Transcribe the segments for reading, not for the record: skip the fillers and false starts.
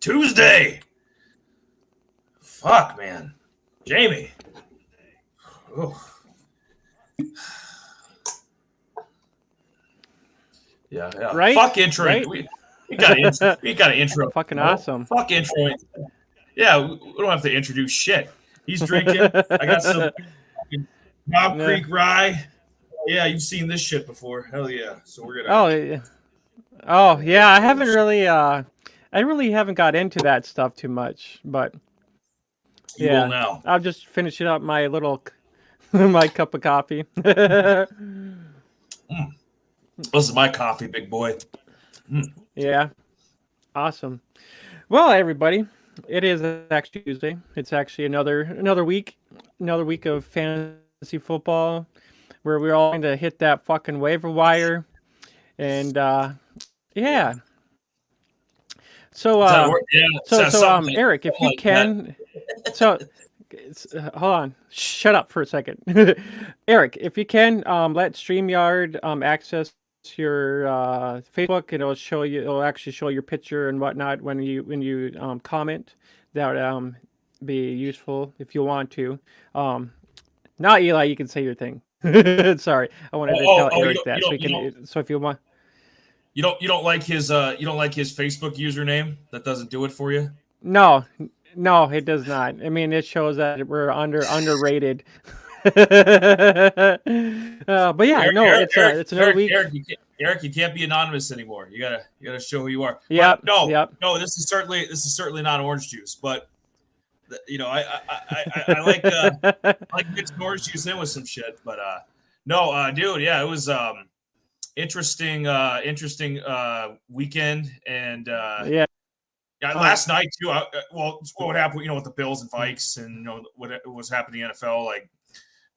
Tuesday. Fuck, man. Jamie. Oh. Yeah. Right? Fuck intro. Right? We got to intro. Fucking awesome. Fuck intro. Yeah, we don't have to introduce shit. He's drinking. I got some Knob Creek rye. Yeah, you've seen this shit before. Hell yeah. So we're gonna. Oh yeah. I haven't really. I really haven't got into that stuff too much, but You will now. I'll just finish it up my little my cup of coffee. This is my coffee, big boy. Yeah, awesome. Well, everybody, it is actually Tuesday. It's actually another week of fantasy football, where we're all going to hit that fucking waiver wire, and yeah. So Eric, if you can, hold on, shut up for a second, Eric. If you can, let StreamYard access your Facebook. It'll actually show your picture and whatnot when you comment. That would be useful if you want to. Not Eli, you can say your thing. Sorry, I wanted to tell Eric that so he can. So if you want. You don't like his Facebook username? That doesn't do it for you? No, it does not. I mean, it shows that we're underrated. But yeah, it's another week. Eric, you can't be anonymous anymore. You gotta show who you are. Yeah. No. This is certainly not orange juice, but I like mixing orange juice in with some shit. But dude, yeah, it was interesting weekend, and last night too. What happened? With the Bills and Vikes, and what was happening in the NFL, like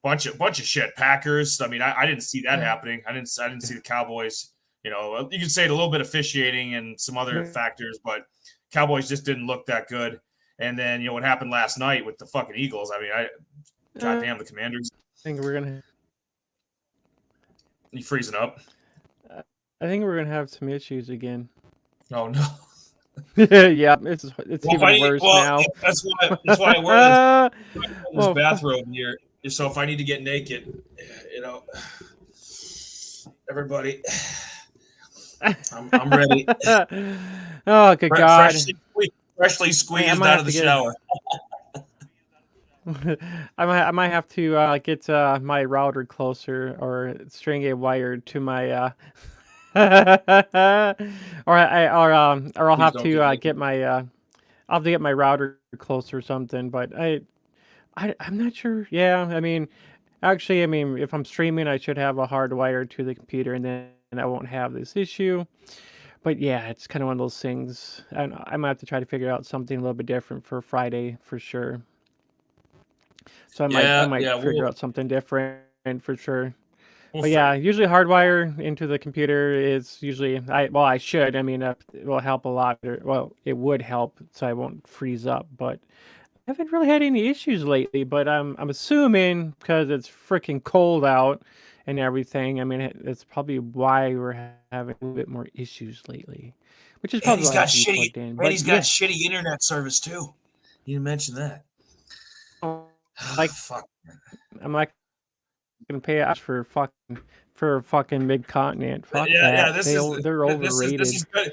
bunch of shit. Packers. I mean, I didn't see that happening. I didn't see the Cowboys. You can say a little bit officiating and some other factors, but Cowboys just didn't look that good. And then what happened last night with the fucking Eagles. I mean, goddamn the Commanders. I think we're gonna. You freezing up? I think we're gonna have some issues again. Oh no. Yeah, it's even worse now. That's why I wear this bathrobe here. So if I need to get naked, everybody, I'm ready. Oh, good God! Freshly squeezed out of the shower. I might have to get my router closer or string a wire to my. Or I'll have to get my I'll have to get my router closer or something. But I'm not sure. Yeah, I mean, actually, if I'm streaming, I should have a hard wire to the computer, and then I won't have this issue. But yeah, it's kind of one of those things. I might have to try to figure out something a little bit different for Friday for sure. So I might figure out something different for sure. But yeah, usually hardwire into the computer is usually I should. It will help a lot. It would help so I won't freeze up. But I haven't really had any issues lately. But I'm assuming because it's freaking cold out and everything. It's probably why we're having a little bit more issues lately. Which is probably he's got shitty internet service too. You didn't mention that. Fuck. I'm like gonna pay us for fucking mid-continent. Fuck that. They're overrated. This is good.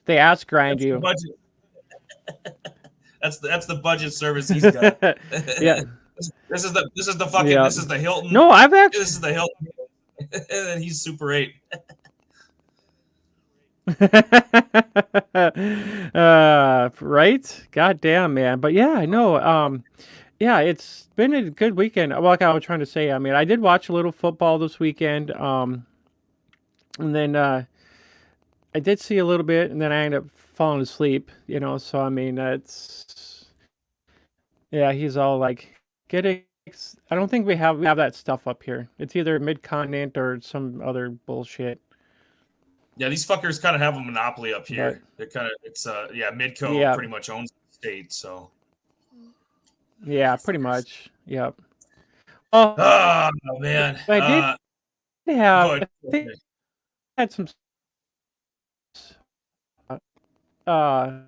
They ask grind you. That's the budget service he's got. Yeah. This is the fucking this is the Hilton. No, I've actually this is the Hilton. And then he's Super 8. Right? God damn, man. But yeah, I know. Yeah, it's been a good weekend. Like I was trying to say, I did watch a little football this weekend. And then I did see a little bit, and then I ended up falling asleep. So it's he's all like, I don't think we have that stuff up here. It's either mid-continent or some other bullshit. Yeah, these fuckers kind of have a monopoly up here. They're kind of Midco pretty much owns the state, so. Yeah, pretty much. Yep. Oh man. I did have. I think I had some. I'm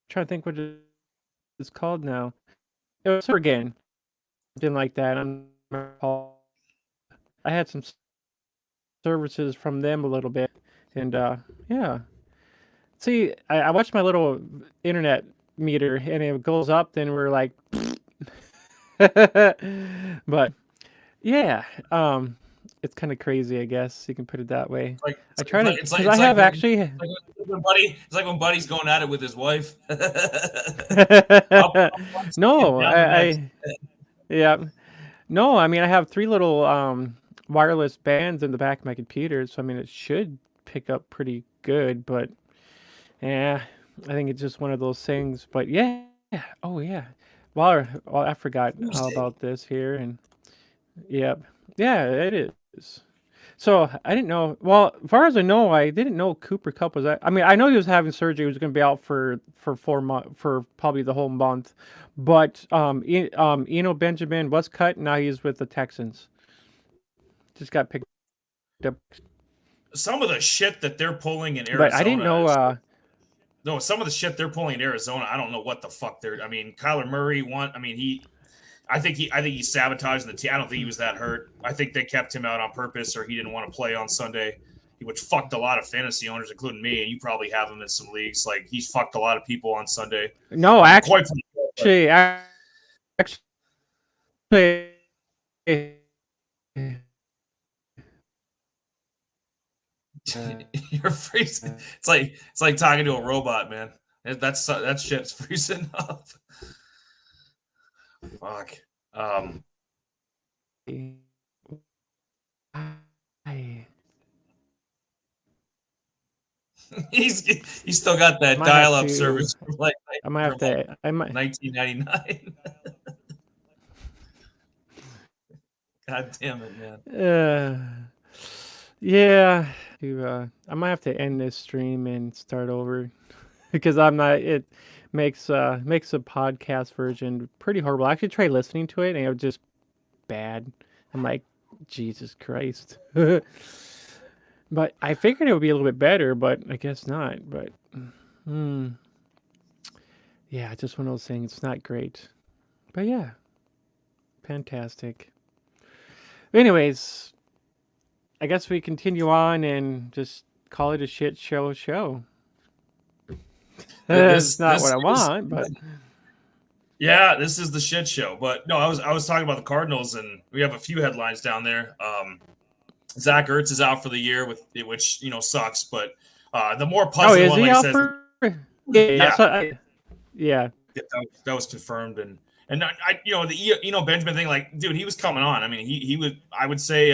trying to think what it's called now. It was again, something like that. I had some services from them a little bit, and yeah. See, I watched my little internet meter, and it goes up. Then we're like, but yeah, it's kind of crazy, I guess you can put it that way. I try to because I have actually. It's like when Buddy's going at it with his wife. No, yeah, no. I mean, I have 3 little wireless bands in the back of my computer, so I mean, it should pick up pretty good. But yeah, I think it's just one of those things. But yeah, oh yeah. Well, I forgot all about this here, and yep, yeah, it is. So I didn't know. Well, as far as I know, I didn't know Cooper Kupp was. I mean, I know he was having surgery. He was going to be out for 4 months, for probably the whole month. But Eno Benjamin was cut. Now he's with the Texans. Just got picked up. Some of the shit that they're pulling in Arizona. But I didn't know. No, some of the shit they're pulling in Arizona, I don't know what the fuck they're. I mean, Kyler Murray won. I mean, I think he sabotaged the team. I don't think he was that hurt. I think they kept him out on purpose, or he didn't want to play on Sunday, which fucked a lot of fantasy owners, including me. And you probably have him in some leagues. Like, he's fucked a lot of people on Sunday. No, actually, you're freezing. It's like talking to a robot, man. That shit's freezing up. Fuck. He's still got that dial-up service from like I might have to. I might 1999. God damn it, man. Yeah. I might have to end this stream and start over because I'm not. It makes a podcast version pretty horrible. I actually tried listening to it and it was just bad. I'm like, Jesus Christ. But I figured it would be a little bit better, but I guess not. But yeah, just one of those things. It's not great, but yeah, fantastic. Anyways, I guess we continue on and just call it a shit show. That's not what I want, but yeah, this is the shit show. But no, I was talking about the Cardinals, and we have a few headlines down there. Zach Ertz is out for the year, which sucks. But the more puzzling one, like I said, yeah, that was confirmed, and the Benjamin thing, like, dude, he was coming on. I mean, he would. I would say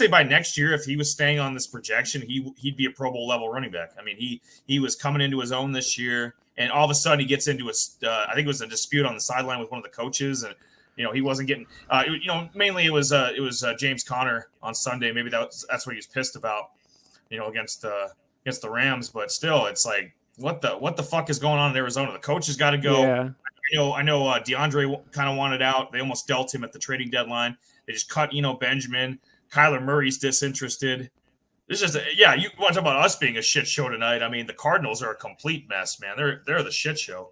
by next year, if he was staying on this projection, he'd be a Pro Bowl level running back. I mean, he was coming into his own this year, and all of a sudden he gets into I think it was a dispute on the sideline with one of the coaches, and he wasn't getting. Mainly it was James Conner on Sunday. Maybe that's what he was pissed about. Against the Rams, but still, it's like, what the fuck is going on in Arizona? The coach has got to go. Yeah. I know DeAndre kind of wanted out. They almost dealt him at the trading deadline. They just cut Benjamin. Kyler Murray's disinterested. It's just you want to talk about us being a shit show tonight? I mean, the Cardinals are a complete mess, man. They're the shit show.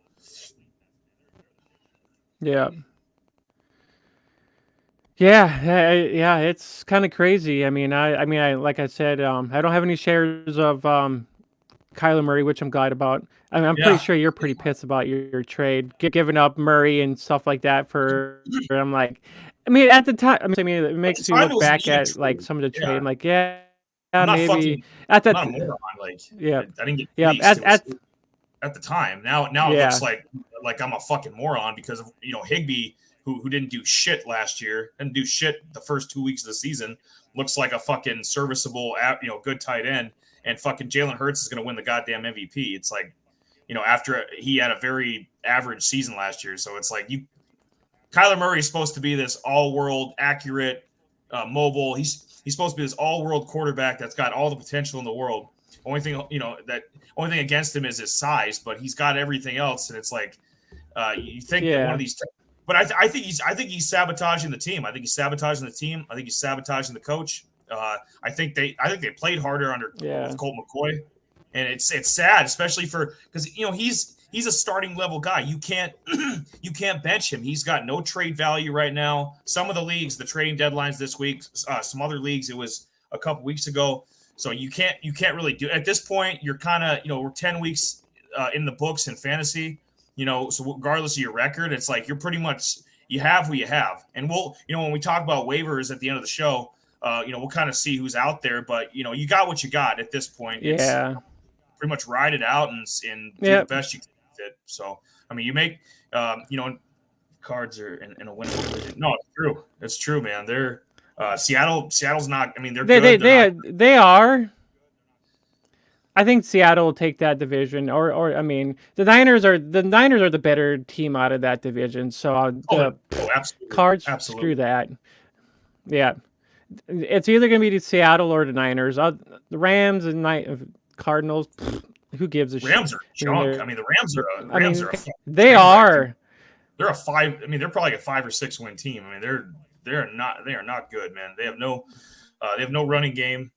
Yeah. Yeah, it's kind of crazy. I mean, I like I said, I don't have any shares of Kyler Murray, which I'm glad about. I mean, I'm pretty sure you're pretty pissed about your trade, giving up Murray and stuff like that for. I'm like, I mean, at the time, it makes you look back at like some of the trade. I'm like, maybe at that. I'm not a moron. Like, yeah, I didn't get at the time. Now it looks like I'm a fucking moron because of Higbee, who didn't do shit last year, didn't do shit the first 2 weeks of the season, looks like a fucking serviceable, good tight end, and fucking Jalen Hurts is going to win the goddamn MVP. It's like, after he had a very average season last year, so it's like Kyler Murray is supposed to be this all-world, accurate, mobile. He's supposed to be this all-world quarterback that's got all the potential in the world. Only thing against him is his size, but he's got everything else, and it's like you think that one of these. But I think he's sabotaging the team. I think he's sabotaging the team. I think he's sabotaging the coach. I think they played harder with Colt McCoy. and it's sad, especially because he's a starting level guy. You can't bench him. He's got no trade value right now. Some of the leagues, the trading deadlines this week. Some other leagues, it was a couple weeks ago. So you can't really do at this point. You're kind of we're 10 weeks in the books in fantasy. So regardless of your record, it's like you're pretty much you have who you have. And we'll when we talk about waivers at the end of the show, we'll kind of see who's out there. But you got what you got at this point. Yeah. It's pretty much ride it out and do the best you can with it. So I mean, you make cards are in a winning division. No, it's true. It's true, man. They're Seattle's not. I mean, they're good. They are. I think Seattle will take that division, or I mean, the Niners are the better team out of that division. So absolutely. Cards, absolutely. Screw that. Yeah, it's either going to be Seattle or the Niners. The Rams and Cardinals. Who gives a shit? Rams are junk. I mean, the Rams are. They are. They're a 5. I mean, they're probably a 5 or 6 win team. I mean, they are not good, man. They have no running game.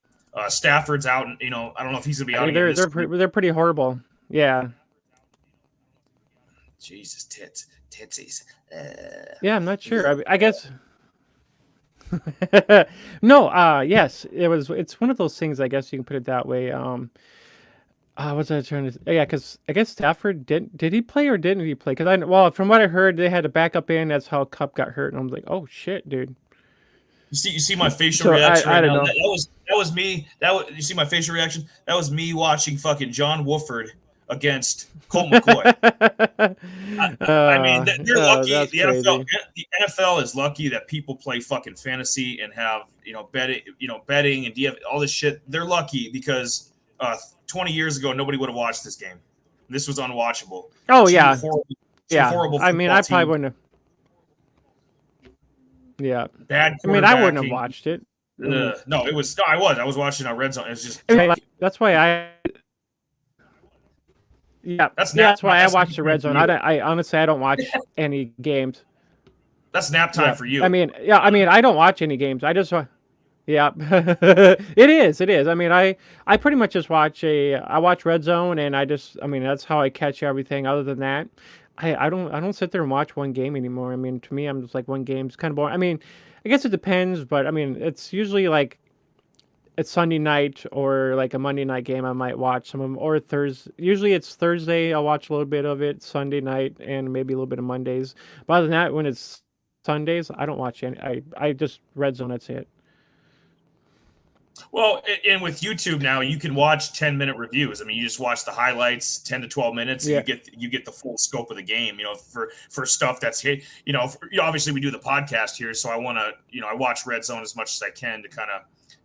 Stafford's out, and I don't know if he's gonna be out. They're pretty horrible. Yeah. Jesus, tootsies. Yeah, I'm not sure. I guess. No. Yes, it's one of those things. I guess you can put it that way. What's I trying to? Yeah, because I guess Stafford did he play or didn't he play? Because from what I heard, they had a backup in. That's how Kupp got hurt, and I was like, oh shit, dude. You see my facial reaction right now. That was me. You see my facial reaction? That was me watching fucking John Wolford against Colt McCoy. I mean, they're lucky. The NFL is lucky that people play fucking fantasy and have betting and all this shit. They're lucky because 20 years ago nobody would have watched this game. This was unwatchable. Oh yeah, horrible. I mean, I probably wouldn't have. Yeah. Bad. I mean, I wouldn't have watched it. No, it was. No, I was watching on Red Zone. It's just. That's why I. Yeah, that's why I watch the Red Zone. I honestly I don't watch any games. That's nap time for you. I mean, I don't watch any games. I just. Yeah, it is. I mean, I pretty much just watch Red Zone, and that's how I catch everything. Other than that, I don't sit there and watch one game anymore. I mean, to me, I'm just like one game's kind of boring. I mean, I guess it depends, but I mean, it's usually like it's Sunday night or like a Monday night game. I might watch some of them, or Thursday. Usually it's Thursday. I'll watch a little bit of it. Sunday night and maybe a little bit of Mondays. But other than that, when it's Sundays, I don't watch any. I just Red Zone. That's it. Well, and with YouTube now, you can watch 10-minute reviews. I mean, you just watch the highlights, 10 to 12 minutes. Yeah. You get the full scope of the game. For stuff that's hit. Obviously we do the podcast here, so I want to. I watch Red Zone as much as I can to kind of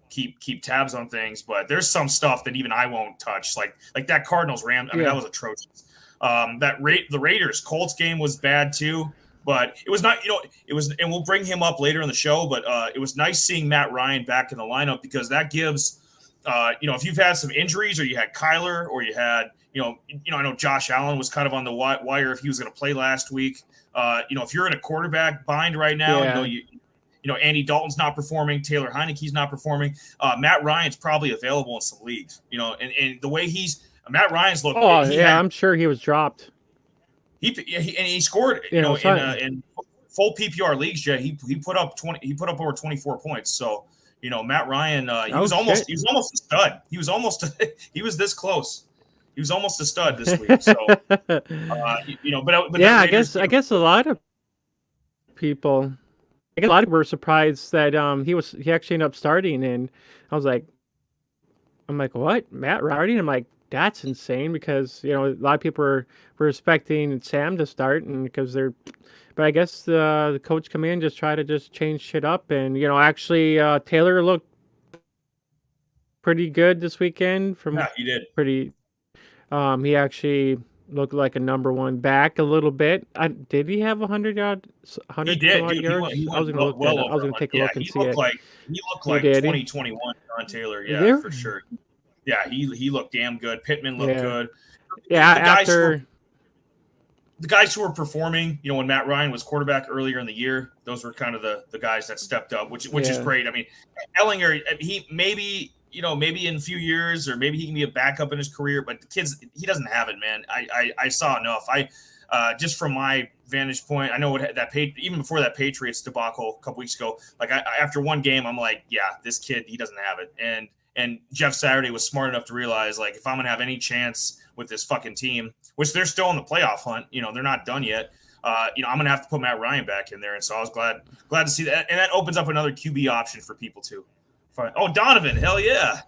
keep tabs on things. But there's some stuff that even I won't touch, like that Cardinals Rams. I mean, that was atrocious. The Raiders Colts game was bad too. But it was not, it was, and we'll bring him up later in the show. But it was nice seeing Matt Ryan back in the lineup because that gives, if you've had some injuries or you had Kyler or you had, I know Josh Allen was kind of on the wire if he was going to play last week. If you're in a quarterback bind right now, Andy Dalton's not performing, Taylor Heineke's not performing. Matt Ryan's probably available in some leagues, and the way Matt Ryan's looked. Oh I'm sure he was dropped. He scored, in full PPR leagues. Yeah, he put up 20. He put up over 24 points. So, Matt Ryan, he was almost a stud. He was this close. He was almost a stud this week. So, but yeah, I guess a lot of people, were surprised that he actually ended up starting, and I'm like, what, Matt Ryan? I'm like, that's insane because a lot of people were expecting Sam to start, and but I guess the coach come in try to change shit up, and actually Taylor looked pretty good this weekend. He did he actually looked like a number one back a little bit. Did he have 100 yards? 100 yards? I was going to take a look and see it. He looked like 2021 John Taylor, for sure. Yeah, he looked damn good. Pittman looked good. Yeah, the guys who were performing, when Matt Ryan was quarterback earlier in the year, those were kind of the guys that stepped up, which is great. I mean, Ellinger, he maybe maybe in a few years, or maybe he can be a backup in his career. But the kids, he doesn't have it, man. I saw enough. Just from my vantage point, I know what even before that Patriots debacle a couple weeks ago. Like after one game, I'm like, yeah, this kid, he doesn't have it. And Jeff Saturday was smart enough to realize, like, if I'm gonna have any chance with this fucking team, which they're still in the playoff hunt, they're not done yet. I'm gonna have to put Matt Ryan back in there, and so I was glad to see that, and that opens up another QB option for people too. Oh, Donovan, hell yeah,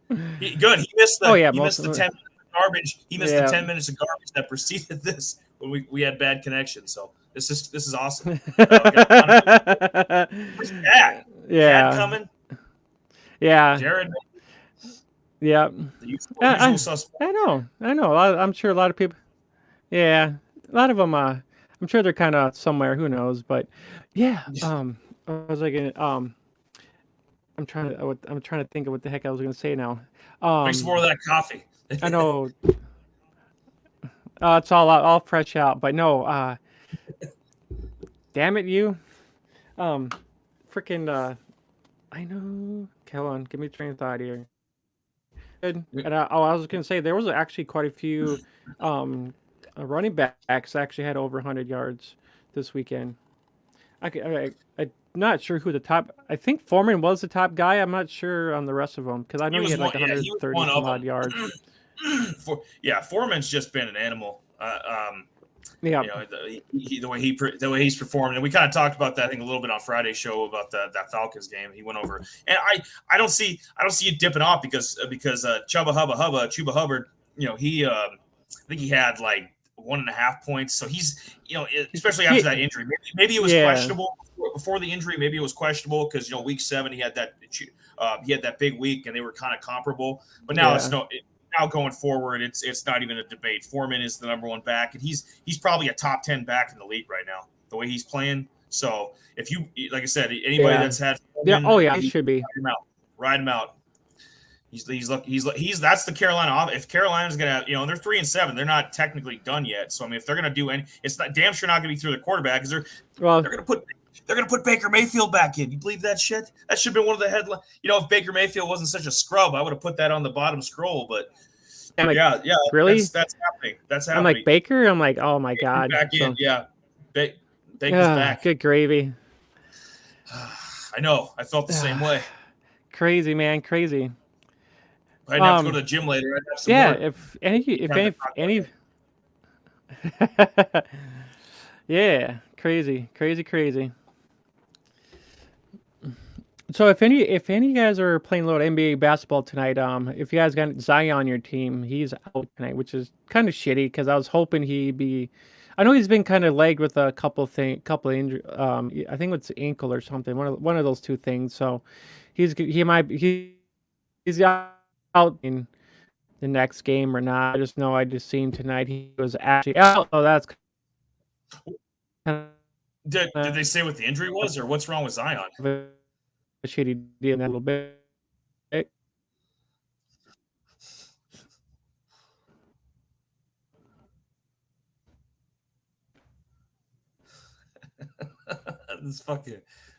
good. He missed the 10 minutes of garbage. He missed the 10 minutes of garbage that preceded this when we had bad connection. So this is awesome. Where's Cat? Yeah, Cat coming. Yeah, Jared. Yeah, usual suspect. I know. I'm sure a lot of people. Yeah, a lot of them. I'm sure they're kind of somewhere. Who knows? But yeah. I was like, I'm trying to think of what the heck I was going to say now. Make some more of that coffee. I know. It's all fresh out, but no. Damn it, you. Freaking. I know. Hold on, give me a train of thought here. Good. And I was going to say there was actually quite a few running backs actually had over 100 yards this weekend. I'm not sure who the top. I think Foreman was the top guy. I'm not sure on the rest of them because I know he had like 130 some odd yards. Foreman's just been an animal. Yeah, the way he's performed, and we kind of talked about that, I think, a little bit on Friday's show about that Falcons game. He went over, and I don't see it dipping off because Chuba Hubbard, I think he had like 1.5 points. So he's, especially after that injury, maybe it was questionable before the injury. Maybe it was questionable because week 7 he had that big week and they were kind of comparable. But now now going forward, it's not even a debate. Foreman is the number 1 back, and he's probably a top 10 back in the league right now, the way he's playing. So if you, like I said, anybody that's had Foreman, he should be ride him out. He's that's the Carolina. If Carolina's gonna, they're 3-7, they're not technically done yet. So I mean, if they're gonna do it's not damn sure not gonna be through the quarterback because they're gonna put Baker Mayfield back in. You believe that shit? That should have been one of the headlines. If Baker Mayfield wasn't such a scrub, I would have put that on the bottom scroll. But really, that's happening. That's happening. I'm like Baker. I'm like, oh my god, back in, Baker's back. Good gravy. I know. I felt the same way. Crazy, man, crazy. I'd have to go to the gym later. If any. Yeah, crazy. So if any of you guys are playing a little NBA basketball tonight, if you guys got Zion on your team, he's out tonight, which is kind of shitty because I was hoping he'd be. I know he's been kind of lagged with a couple injuries. I think it's ankle or something. One of those two things. So he's out in the next game or not. I just know I just seen tonight he was actually out. Oh, that's. Did they say what the injury was, or what's wrong with Zion? A shitty deal a little bit.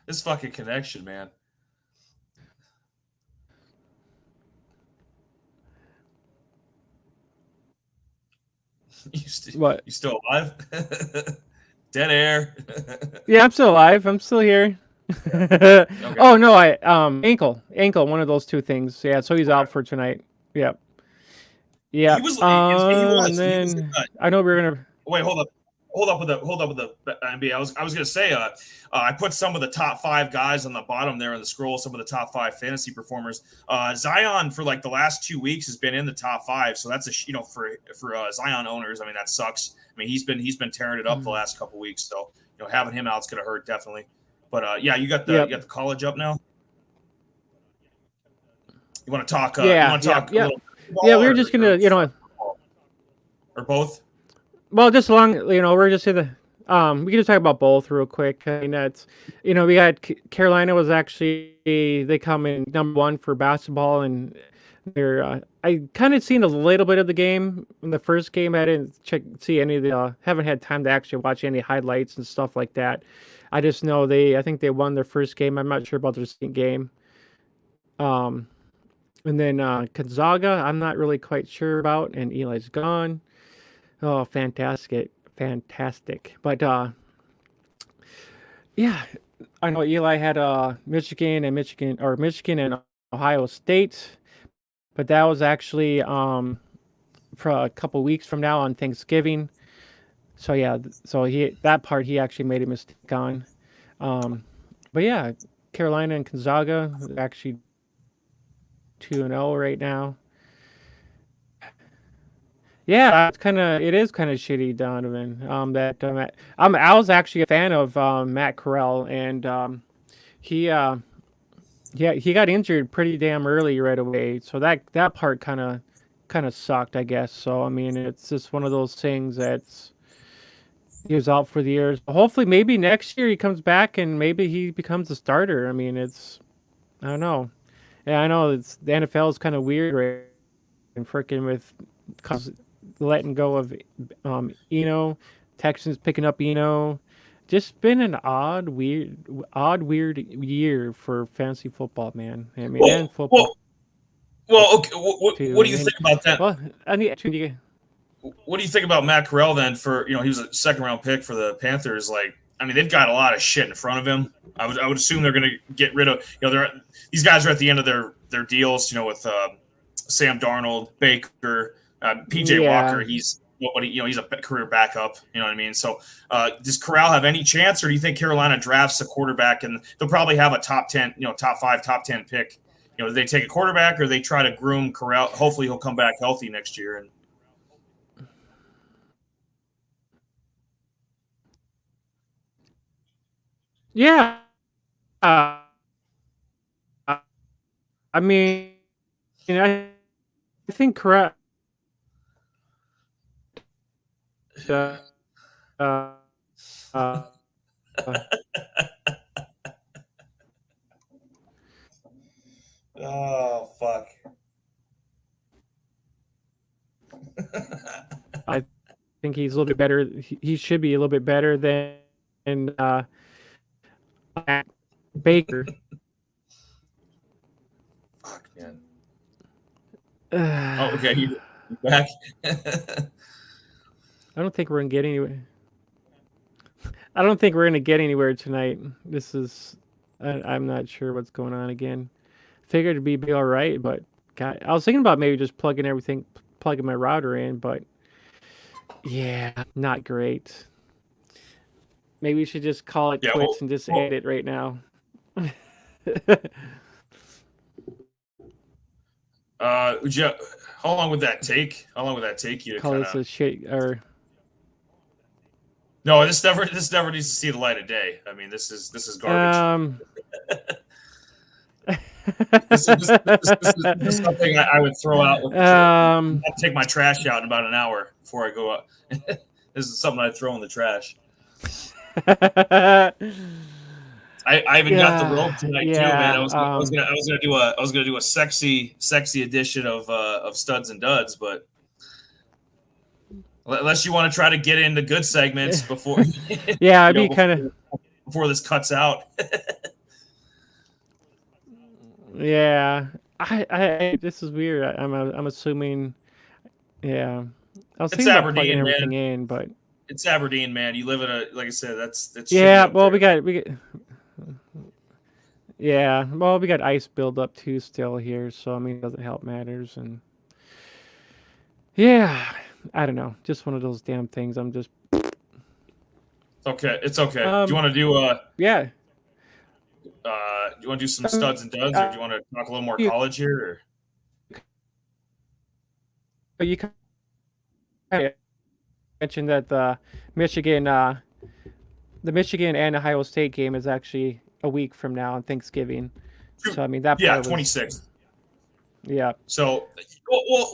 this fucking connection, man. You still alive? Dead air. Yeah, I'm still alive. I'm still here. Okay. Oh no, ankle, one of those two things. Yeah, so he's out for tonight. Yep. Yeah. And then I know we're gonna wait. Hold up with the NBA. I was gonna say I put some of the top 5 guys on the bottom there in the scroll. Some of the top 5 fantasy performers. Zion for like the last 2 weeks has been in the top 5. So that's for Zion owners. I mean that sucks. I mean he's been tearing it up the last couple weeks. So having him out is gonna hurt definitely. But you got the college up now. You want to talk? Yeah, we were just gonna or both. Well, just we're just in the we can just talk about both real quick. I mean, that's we got Carolina was actually they come in number 1 for basketball, and they're I kind of seen a little bit of the game in the first game. I didn't see any of the haven't had time to actually watch any highlights and stuff like that. I just know I think they won their first game. I'm not sure about their second game. And then Gonzaga, I'm not really quite sure about, and Eli's gone. Oh, fantastic, fantastic. But yeah, I know Eli had Michigan and Ohio State, but that was actually for a couple weeks from now on Thanksgiving. So yeah, so he actually made a mistake on. But yeah, Carolina and Gonzaga actually 2-0 right now. Yeah, it is kind of shitty, Donovan. I was actually a fan of Matt Corral, and he he got injured pretty damn early right away. So that part kind of sucked, I guess. So I mean, it's just one of those things that's he was out for the years. Hopefully, maybe next year he comes back and maybe he becomes a starter. I mean, I don't know. Yeah, I know the NFL is kind of weird right and freaking with cause letting go of Eno, Texans picking up Eno. Just been an weird year for fantasy football, man. I mean, and football. Okay. What do you think about that? Well, what do you think about Matt Corral then? For he was a second round pick for the Panthers. Like, I mean, they've got a lot of shit in front of him. I would assume they're going to get rid of. These guys are at the end of their deals. With Sam Darnold, Baker, PJ Walker. He's nobody. He's a career backup. You know what I mean? So, does Corral have any chance, or do you think Carolina drafts a quarterback and they'll probably have a top 10, top 5, top 10 pick? Do they take a quarterback or they try to groom Corral? Hopefully, he'll come back healthy next year. And yeah, I mean, I think Corral. Uh, uh, oh fuck. I think he's a little bit better. He should be a little bit better than Baker. Fuck, man. Oh, okay. You back? I don't think we're gonna get anywhere. I don't think we're gonna get anywhere tonight. This is. I'm not sure what's going on again. Figured it'd be all right, but God, I was thinking about maybe just plugging my router in, but yeah, not great. Maybe we should just call it quits and just end it right now. How long would that take? How long would that take you to call this a shit or? No, this never needs to see the light of day. I mean, this is garbage. This is something I would throw out. I'd take my trash out in about an hour before I go up. This is something I'd throw in the trash. I even got the rope tonight too, man. I was gonna do a sexy edition of Studs and Duds, but unless you want to try to get into good segments before, I'd be kind of before this cuts out. Yeah, I this is weird. I'm assuming, yeah. I was thinking about plugging everything in, but it's Aberdeen, man. You live in like I said, that's yeah. Well, we got yeah. Well, we got ice buildup too still here, so I mean, it doesn't help matters, and yeah, I don't know. Just one of those damn things. I'm just. It's okay. Do you want to do yeah. Do you want to do some studs and duds, or do you want to talk a little more college here? Or? You kind of mentioned that the Michigan and Ohio State game is actually a week from now on Thanksgiving. So I mean that. 26th. Yeah. So,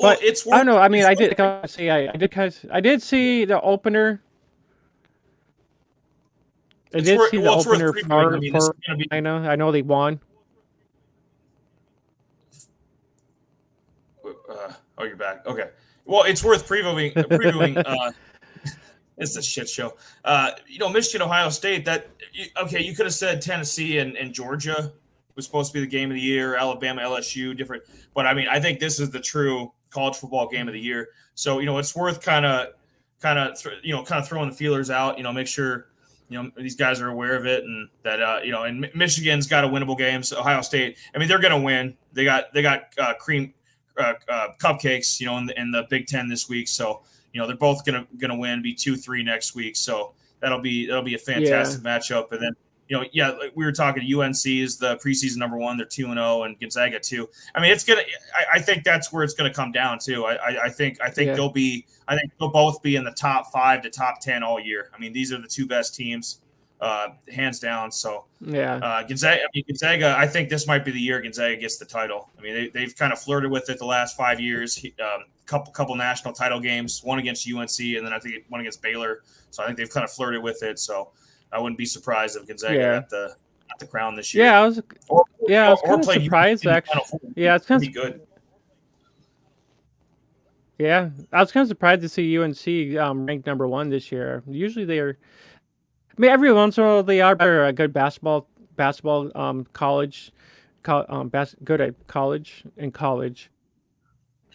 but it's. I don't know. I mean, I did see the opener. I did see the opener for China. I know they won. Oh, you're back. Okay. Well, it's worth previewing. It's a shit show. Michigan, Ohio State. You could have said Tennessee and Georgia. was supposed to be the game of the year. Alabama, LSU, different. But I mean, I think this is the true college football game of the year. So it's worth kind of throwing the feelers out. Make sure these guys are aware of it, and that and Michigan's got a winnable game. So Ohio State, I mean, they're going to win. They got cream cupcakes, in the Big Ten this week. So they're both gonna win, be 2-3 next week. So that'll be a fantastic matchup. And then like we were talking, UNC is the preseason number 1. They're 2-0, and Gonzaga 2. I mean, it's gonna. I think that's where it's gonna come down to. I think they'll be. I think they'll both be in the top 5 to top 10 all year. I mean, these are the 2 best teams, hands down. So Gonzaga. I think this might be the year Gonzaga gets the title. I mean, they've kind of flirted with it the last 5 years. Couple national title games, one against UNC, and then I think one against Baylor. So I think they've kind of flirted with it. So I wouldn't be surprised if Gonzaga got the crown this year. Yeah, I was kind of surprised actually. Yeah, it's kind of good. Yeah, I was kind of surprised to see UNC ranked number 1 this year. Usually they're, I mean, every once in a while they are better at good basketball college, good at college and college.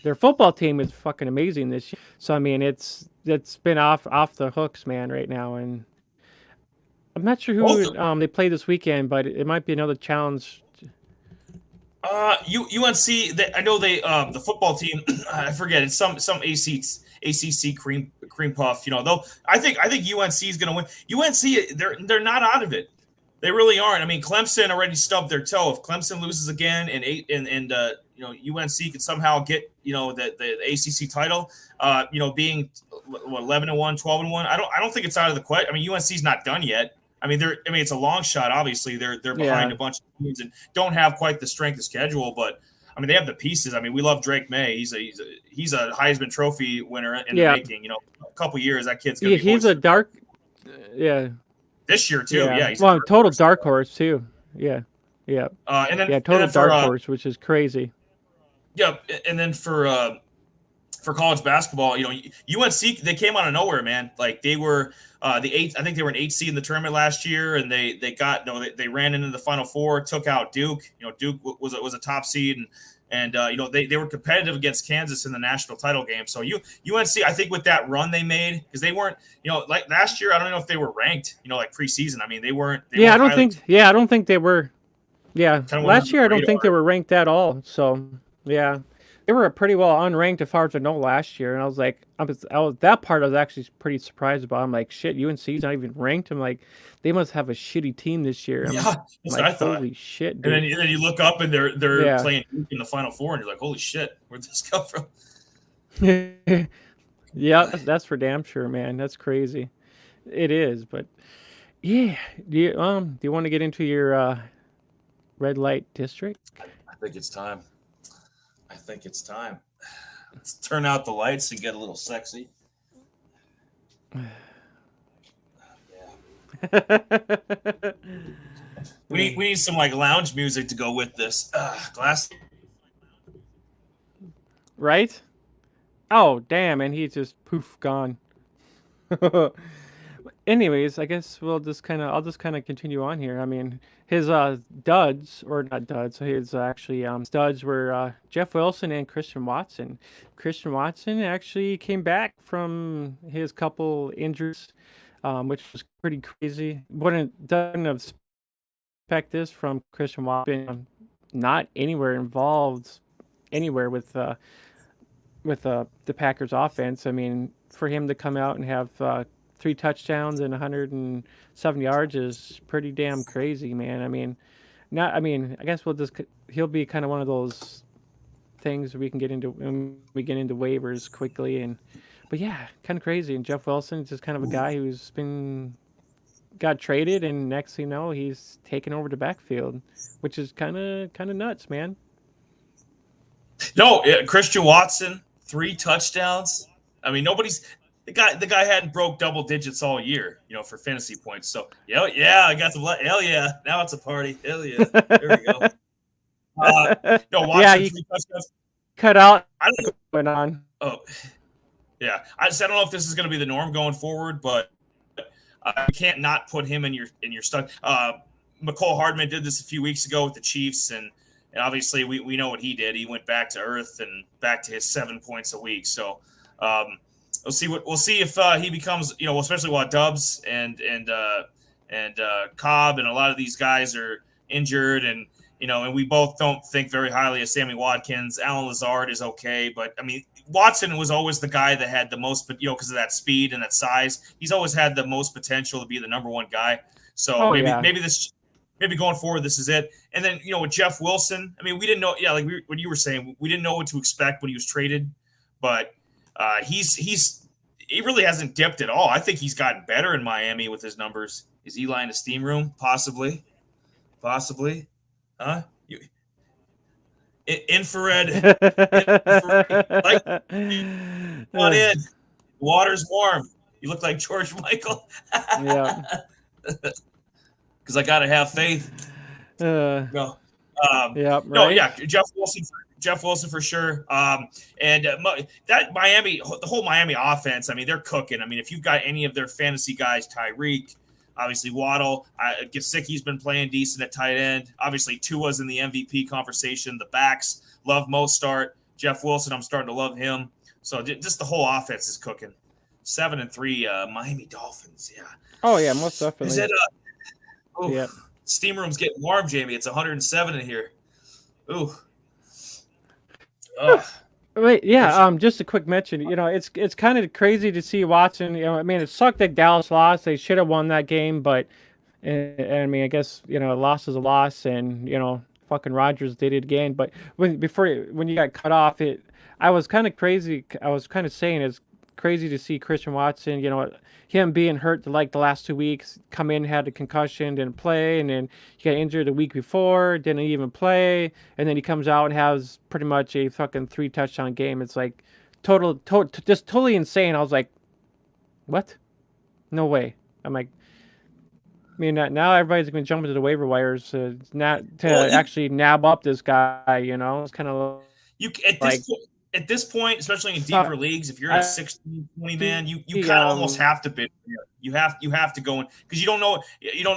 Their football team is fucking amazing this year. So I mean, it's been off the hooks, man, right now. And I'm not sure who they play this weekend, but it might be another challenge. UNC. I know they the football team. I forget. It's some ACC cream puff. Though I think UNC is going to win. UNC they're not out of it. They really aren't. I mean, Clemson already stubbed their toe. If Clemson loses again and UNC can somehow get the ACC title, being 11-1, 12-1. I don't think it's out of the question. I mean, UNC's not done yet. I mean, it's a long shot. Obviously, they're behind a bunch of teams and don't have quite the strength of schedule. But I mean, they have the pieces. I mean, we love Drake May. He's a Heisman Trophy winner in the making. A couple years that kid's gonna be. He's a dark. This year too. Yeah. He's total dark horse too. Yeah. And then total dark horse, which is crazy. Yeah, and then for college basketball, UNC, they came out of nowhere, man. Like they were the 8th. I think they were an 8th seed in the tournament last year, and they ran into the Final Four, took out Duke. Duke was a top seed, and they were competitive against Kansas in the national title game. So UNC, I think with that run they made, because they weren't, like last year, I don't know if they were ranked, like preseason. I mean, they weren't. I don't think they were. Yeah, last year I don't think they were ranked at all. So yeah. They were pretty well unranked as far as I know last year, and I was like, that part I was actually pretty surprised about. I'm like, shit, UNC's not even ranked. I'm like, they must have a shitty team this year. That's what I thought. Holy shit, dude. And then you look up and they're playing in the Final Four, and you're like, holy shit, where'd this come from? Yeah, that's for damn sure, man. That's crazy. It is, but yeah. Do you want to get into your red light district? I think it's time. Let's turn out the lights and get a little sexy. We need some like lounge music to go with this. Glass. Right? Oh, damn, and he's just poof gone. Anyways, I guess I'll just kind of continue on here. I mean, his duds, or not duds, his actually studs were Jeff Wilson and Christian Watson. Christian Watson actually came back from his couple injuries, which was pretty crazy. Didn't expect this from Christian Watson. Not anywhere involved anywhere with the Packers offense. I mean, for him to come out and have 3 touchdowns and 107 yards is pretty damn crazy, man. I guess he'll be kind of one of those things we can get into when we get into waivers quickly, but yeah, kind of crazy. And Jeff Wilson is just kind of a guy who's got traded, and next thing you know, he's taken over the backfield, which is kind of nuts, man. No, Christian Watson, 3 touchdowns. I mean, the guy hadn't broke double digits all year, for fantasy points. So I got some. Hell yeah! Now it's a party. Hell yeah! There we go. Watson, 3 touchdowns. Cut out. I don't know went on. Oh, yeah. I don't know if this is going to be the norm going forward, but you can't not put him in your stud. McCole Hardman did this a few weeks ago with the Chiefs, and obviously we know what he did. He went back to earth and back to his 7 points a week. So we'll see if he becomes, especially while Dubs and Cobb and a lot of these guys are injured, and we both don't think very highly of Sammy Watkins. Alan Lazard is okay, but I mean, Watson was always the guy that had the most, because of that speed and that size, he's always had the most potential to be the number one guy. So maybe going forward, this is it. And then, with Jeff Wilson, I mean, we didn't know, what you were saying, we didn't know what to expect when he was traded, but he really hasn't dipped at all. I think he's gotten better in Miami with his numbers. Is Eli in a steam room? Possibly. Huh? Infrared. Like, come on in. Water's warm. You look like George Michael. Yeah. Because I gotta have faith. Right. No, yeah, Jeff Wilson for sure. And that Miami, the whole Miami offense, I mean, they're cooking. I mean, if you've got any of their fantasy guys, Tyreek, obviously Waddle, Gesicki's been playing decent at tight end. Obviously Tua's in the MVP conversation. The backs, love Mostert. Jeff Wilson, I'm starting to love him. So just the whole offense is cooking. 7-3 Miami Dolphins, yeah. Oh yeah, most definitely. Is it steam room's getting warm, Jamie. It's 107 in here. Ooh. Wait, yeah. Just a quick mention. It's kind of crazy to see Watson. I mean, it sucked that Dallas lost. They should have won that game, but I mean, I guess a loss is a loss, and fucking Rodgers did it again. But when you got cut off, I was kind of crazy. I was kind of saying it's crazy to see Christian Watson. Him being hurt the last 2 weeks, come in, had a concussion, didn't play, and then he got injured the week before, didn't even play, and then he comes out and has pretty much a fucking 3 touchdown game. It's like just totally insane. I was like, what? No way. I'm like, I mean, now everybody's going to jump into the waiver wires to actually nab up this guy. It's kind of at this point, especially in deeper leagues, if you're in a 16-20 man, you kind of almost have to bid. You have to go in because you don't know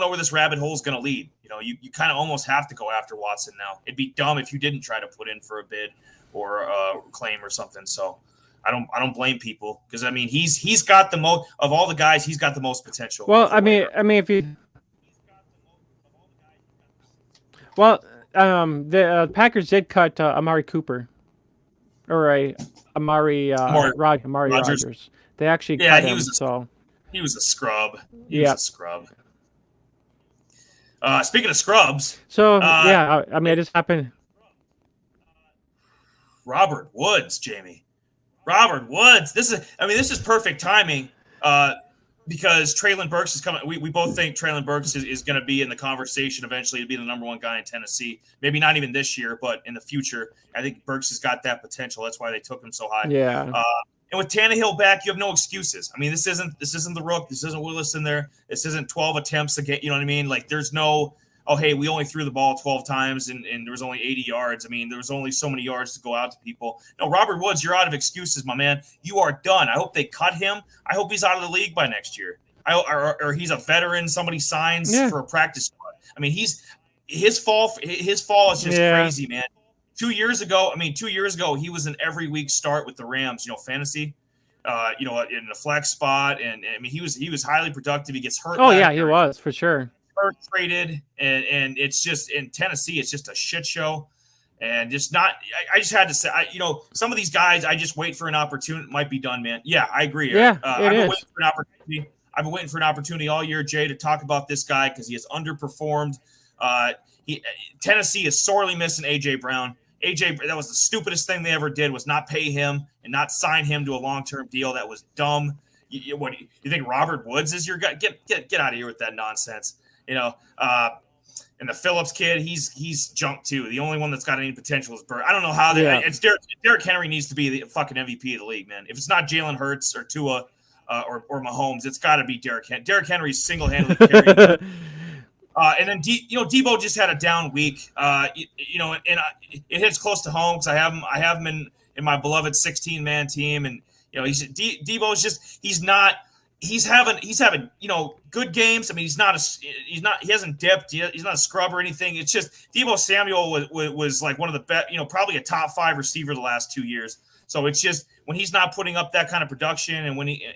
where this rabbit hole is going to lead. You kind of almost have to go after Watson now. It'd be dumb if you didn't try to put in for a bid or a claim or something. So I don't blame people because I mean he's got the most of all the guys. He's got the most potential. Well, I mean if you the Packers did cut Amari Cooper. Or Amari Rodgers. They actually cut him. He was a scrub. He was a scrub. Speaking of scrubs. So, I mean, it just happened. Robert Woods, Jamie. Robert Woods. This is perfect timing because Treylon Burks is coming. We both think Treylon Burks is going to be in the conversation eventually to be the number one guy in Tennessee. Maybe not even this year, but in the future. I think Burks has got that potential. That's why they took him so high. Yeah. And with Tannehill back, you have no excuses. I mean, this isn't the Rook. This isn't Willis in there. This isn't 12 attempts again. You know what I mean? Like, there's no, hey, we only threw the ball 12 times and there was only 80 yards. I mean, there was only so many yards to go out to people. No, Robert Woods, you're out of excuses, my man. You are done. I hope they cut him. I hope he's out of the league by next year. Or he's a veteran. Somebody signs for a practice squad. I mean, his fall is just crazy, man. 2 years ago, he was in every week start with the Rams, fantasy, in the flex spot. And I mean, he was highly productive. He gets hurt. Oh yeah, he was for sure. Hurt, traded. And it's just in Tennessee, it's just a shit show. And just not, I just had to say, some of these guys, I just wait for an opportunity. It might be done, man. Yeah, I agree. Yeah, I've been waiting for an opportunity. I've been waiting for an opportunity all year, Jay, to talk about this guy because he has underperformed. Tennessee is sorely missing A.J. Brown. That was the stupidest thing they ever did was not pay him and not sign him to a long-term deal. That was dumb. You think Robert Woods is your guy? Get out of here with that nonsense. And the Phillips kid, he's junk too. The only one that's got any potential is Burr. I don't know how it's Derrick Henry needs to be the fucking MVP of the league, man. If it's not Jalen Hurts or Tua or Mahomes, it's got to be Derrick Henry. Derrick Henry's single-handedly carrying. And then Debo just had a down week. It hits close to home because I have him in my beloved 16-man team, and Debo's just he's not he's having good games. I mean, he hasn't dipped. He's not a scrub or anything. It's just Deebo Samuel was like one of the best, probably a top 5 receiver the last 2 years. So it's just when he's not putting up that kind of production, and when he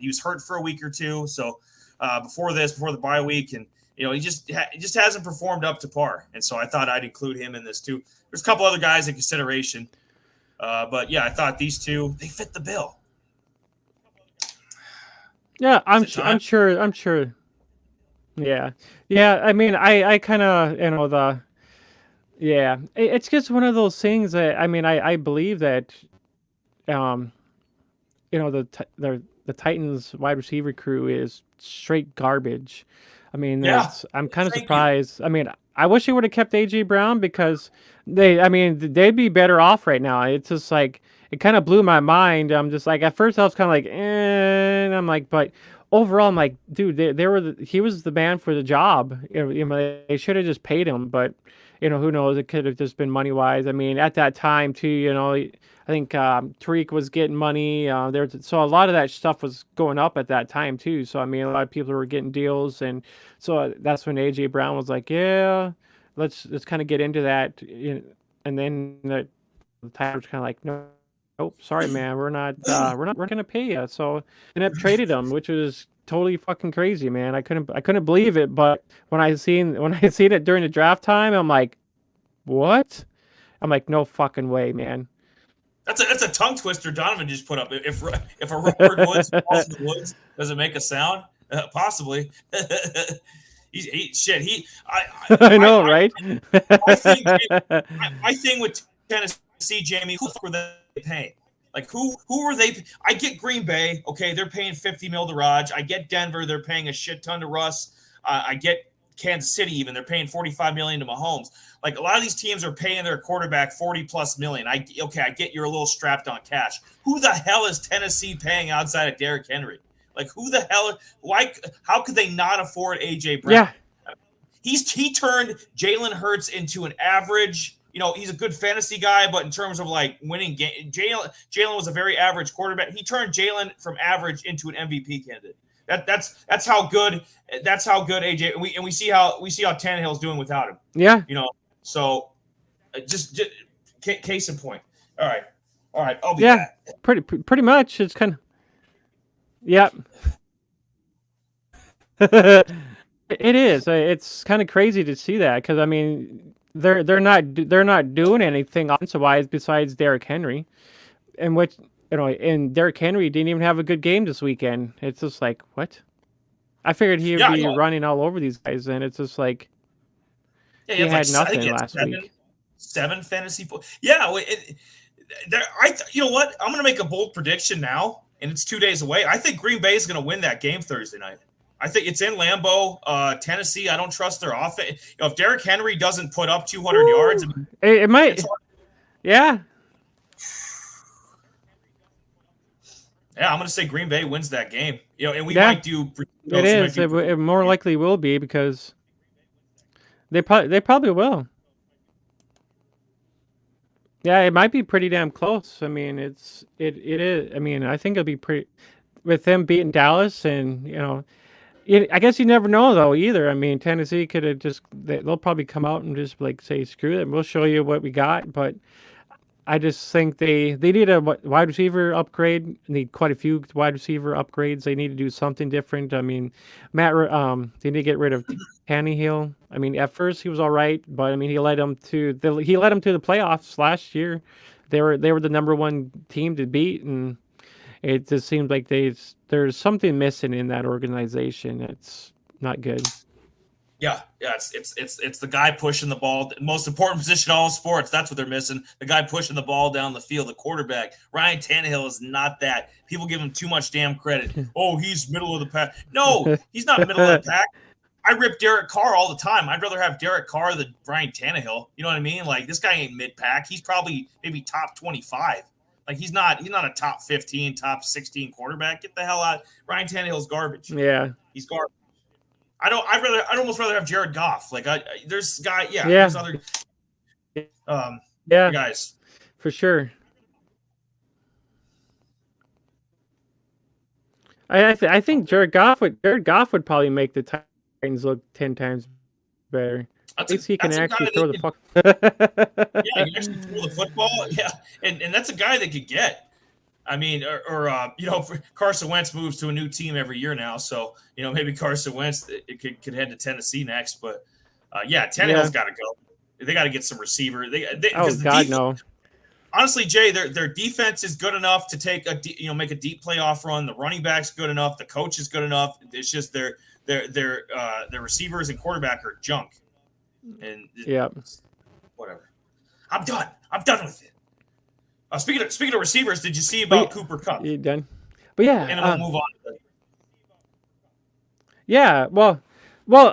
was hurt for a week or two. So before the bye week, and he just hasn't performed up to par. And so I thought I'd include him in this too. There's a couple other guys in consideration, but yeah, I thought these two, they fit the bill. Yeah, I'm sure. Yeah. I mean, I kind of it's just one of those things that I mean, I believe that the Titans wide receiver crew is straight garbage. I mean, I'm kind of surprised. I mean, I wish they would have kept AJ Brown because they'd be better off right now. It's just like it kind of blew my mind. I'm just like, at first I was kind of like, and I'm like, but overall, I'm like, dude, he was the man for the job. They should have just paid him, but who knows? It could have just been money wise. I mean, at that time too, I think Tariq was getting money. So a lot of that stuff was going up at that time too. So I mean, a lot of people were getting deals, and so that's when AJ Brown was like, "Yeah, let's kind of get into that." And then the Tigers kind of like, "No, nope, sorry, man, we're not going to pay you." So they ended up traded him, which was totally fucking crazy, man. I couldn't believe it. But when I seen it during the draft time, I'm like, "What?" I'm like, "No fucking way, man." That's a tongue twister Donovan just put up. If a Robert Woods falls in the woods, does it make a sound? Possibly. I know, right? My thing with Tennessee, Jamie, who were they paying? Like who were they? I get Green Bay. Okay, they're paying $50 million to Raj. I get Denver. They're paying a shit ton to Russ. I get Kansas City, even they're paying $45 million to Mahomes. Like a lot of these teams are paying their quarterback $40+ million. I get you're a little strapped on cash. Who the hell is Tennessee paying outside of Derrick Henry? Like who the hell? How could they not afford AJ Brown? Yeah, he turned Jalen Hurts into an average. He's a good fantasy guy, but in terms of like winning game, Jalen was a very average quarterback. He turned Jalen from average into an MVP candidate. That's how good AJ, and we see how Tannehill's doing without him. Yeah. So just case in point. All right. I'll be back. Pretty much. It's kind of it is. It's kind of crazy to see that because I mean they're not doing anything offensive-wise besides Derrick Henry, and and Derrick Henry didn't even have a good game this weekend. It's just like, what? I figured he would be running all over these guys, and it's just like he had nothing last week. 7 fantasy points. Yeah, you know what? I'm going to make a bold prediction now, and it's 2 days away. I think Green Bay is going to win that game Thursday night. I think it's in Lambeau, Tennessee. I don't trust their offense. If Derrick Henry doesn't put up 200 yards, it might. Yeah. Yeah, I'm going to say Green Bay wins that game. And we might do. It is. It more likely will be because they probably will. Yeah, it might be pretty damn close. I mean, it is. I mean, I think it'll be pretty with them beating Dallas, and I guess you never know though either. I mean, Tennessee could have they'll probably come out and just like say screw it, we'll show you what we got, but. I just think they need a wide receiver upgrade. Need quite a few wide receiver upgrades. They need to do something different. I mean, they need to get rid of Tannehill. I mean, at first he was all right, but I mean he led them to the playoffs last year. They were the number 1 team to beat, and it just seems like there's something missing in that organization. It's not good. Yeah, it's the guy pushing the ball. The most important position in all sports. That's what they're missing. The guy pushing the ball down the field, the quarterback. Ryan Tannehill is not that. People give him too much damn credit. Oh, he's middle of the pack. No, he's not middle of the pack. I rip Derek Carr all the time. I'd rather have Derek Carr than Ryan Tannehill. You know what I mean? Like this guy ain't mid pack. He's probably maybe top 25. Like he's not a top 15, top 16 quarterback. Get the hell out. Ryan Tannehill's garbage. Yeah, he's garbage. I'd almost rather have Jared Goff. Like there's other guys for sure. I think Jared Goff would probably make the Titans look 10 times better. At least he can actually throw the fuck. Yeah, he can actually throw the football. Yeah, and that's a guy that could get. I mean, Carson Wentz moves to a new team every year now, so maybe Carson Wentz could head to Tennessee next. But Tannehill's got to go. They got to get some receiver. No. Honestly, Jay, their defense is good enough to make a deep playoff run. The running back's good enough. The coach is good enough. It's just their receivers and quarterback are junk. And whatever. I'm done. I'm done with it. Speaking of receivers, did you see about Cooper Kupp? You done? But yeah, and we'll move on. Yeah, well,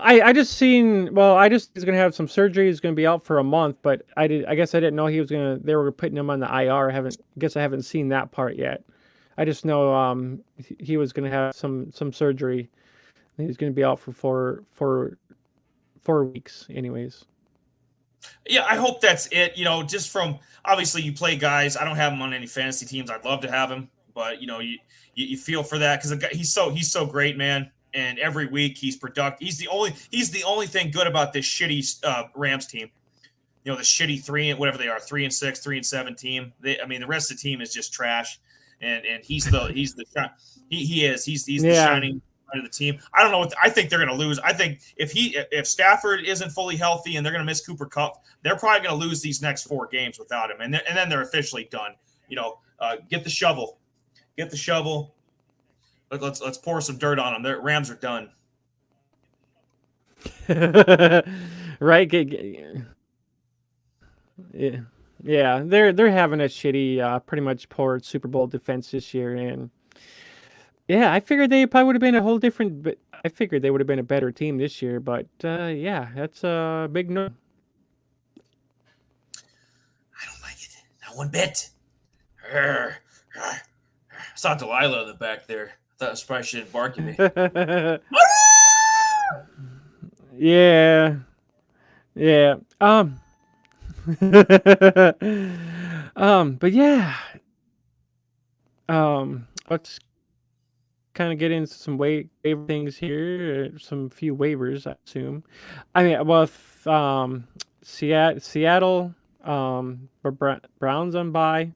I just he's gonna have some surgery. He's gonna be out for a month. But I guess I didn't know they were putting him on the IR. I haven't seen that part yet. I just know he was gonna have some surgery. He's gonna be out for 4 weeks, anyways. Yeah, I hope that's it. Just from obviously you play guys. I don't have him on any fantasy teams. I'd love to have him, but you feel for that because he's so great, man. And every week he's productive. He's the only thing good about this shitty Rams team. The shitty 3-6, 3-7 team. The rest of the team is just trash. And he's the shining of the team. I don't know I think they're going to lose. I think if Stafford isn't fully healthy and they're going to miss Cooper Kupp, they're probably going to lose these next 4 games without him, and then they're officially done. Get the shovel. Let's pour some dirt on them. The Rams are done. Right? Yeah. They're having a shitty, pretty much poor Super Bowl defense this year, and yeah, I figured they probably would have been a whole different. But I figured they would have been a better team this year, but that's a big no. I don't like it. Not one bit. I saw Delilah in the back there. I thought probably she didn't bark at me. Yeah. But yeah. Let's kind of get into some waiver things here. Some few waivers, I assume. I mean, well, Seattle, Browns on bye,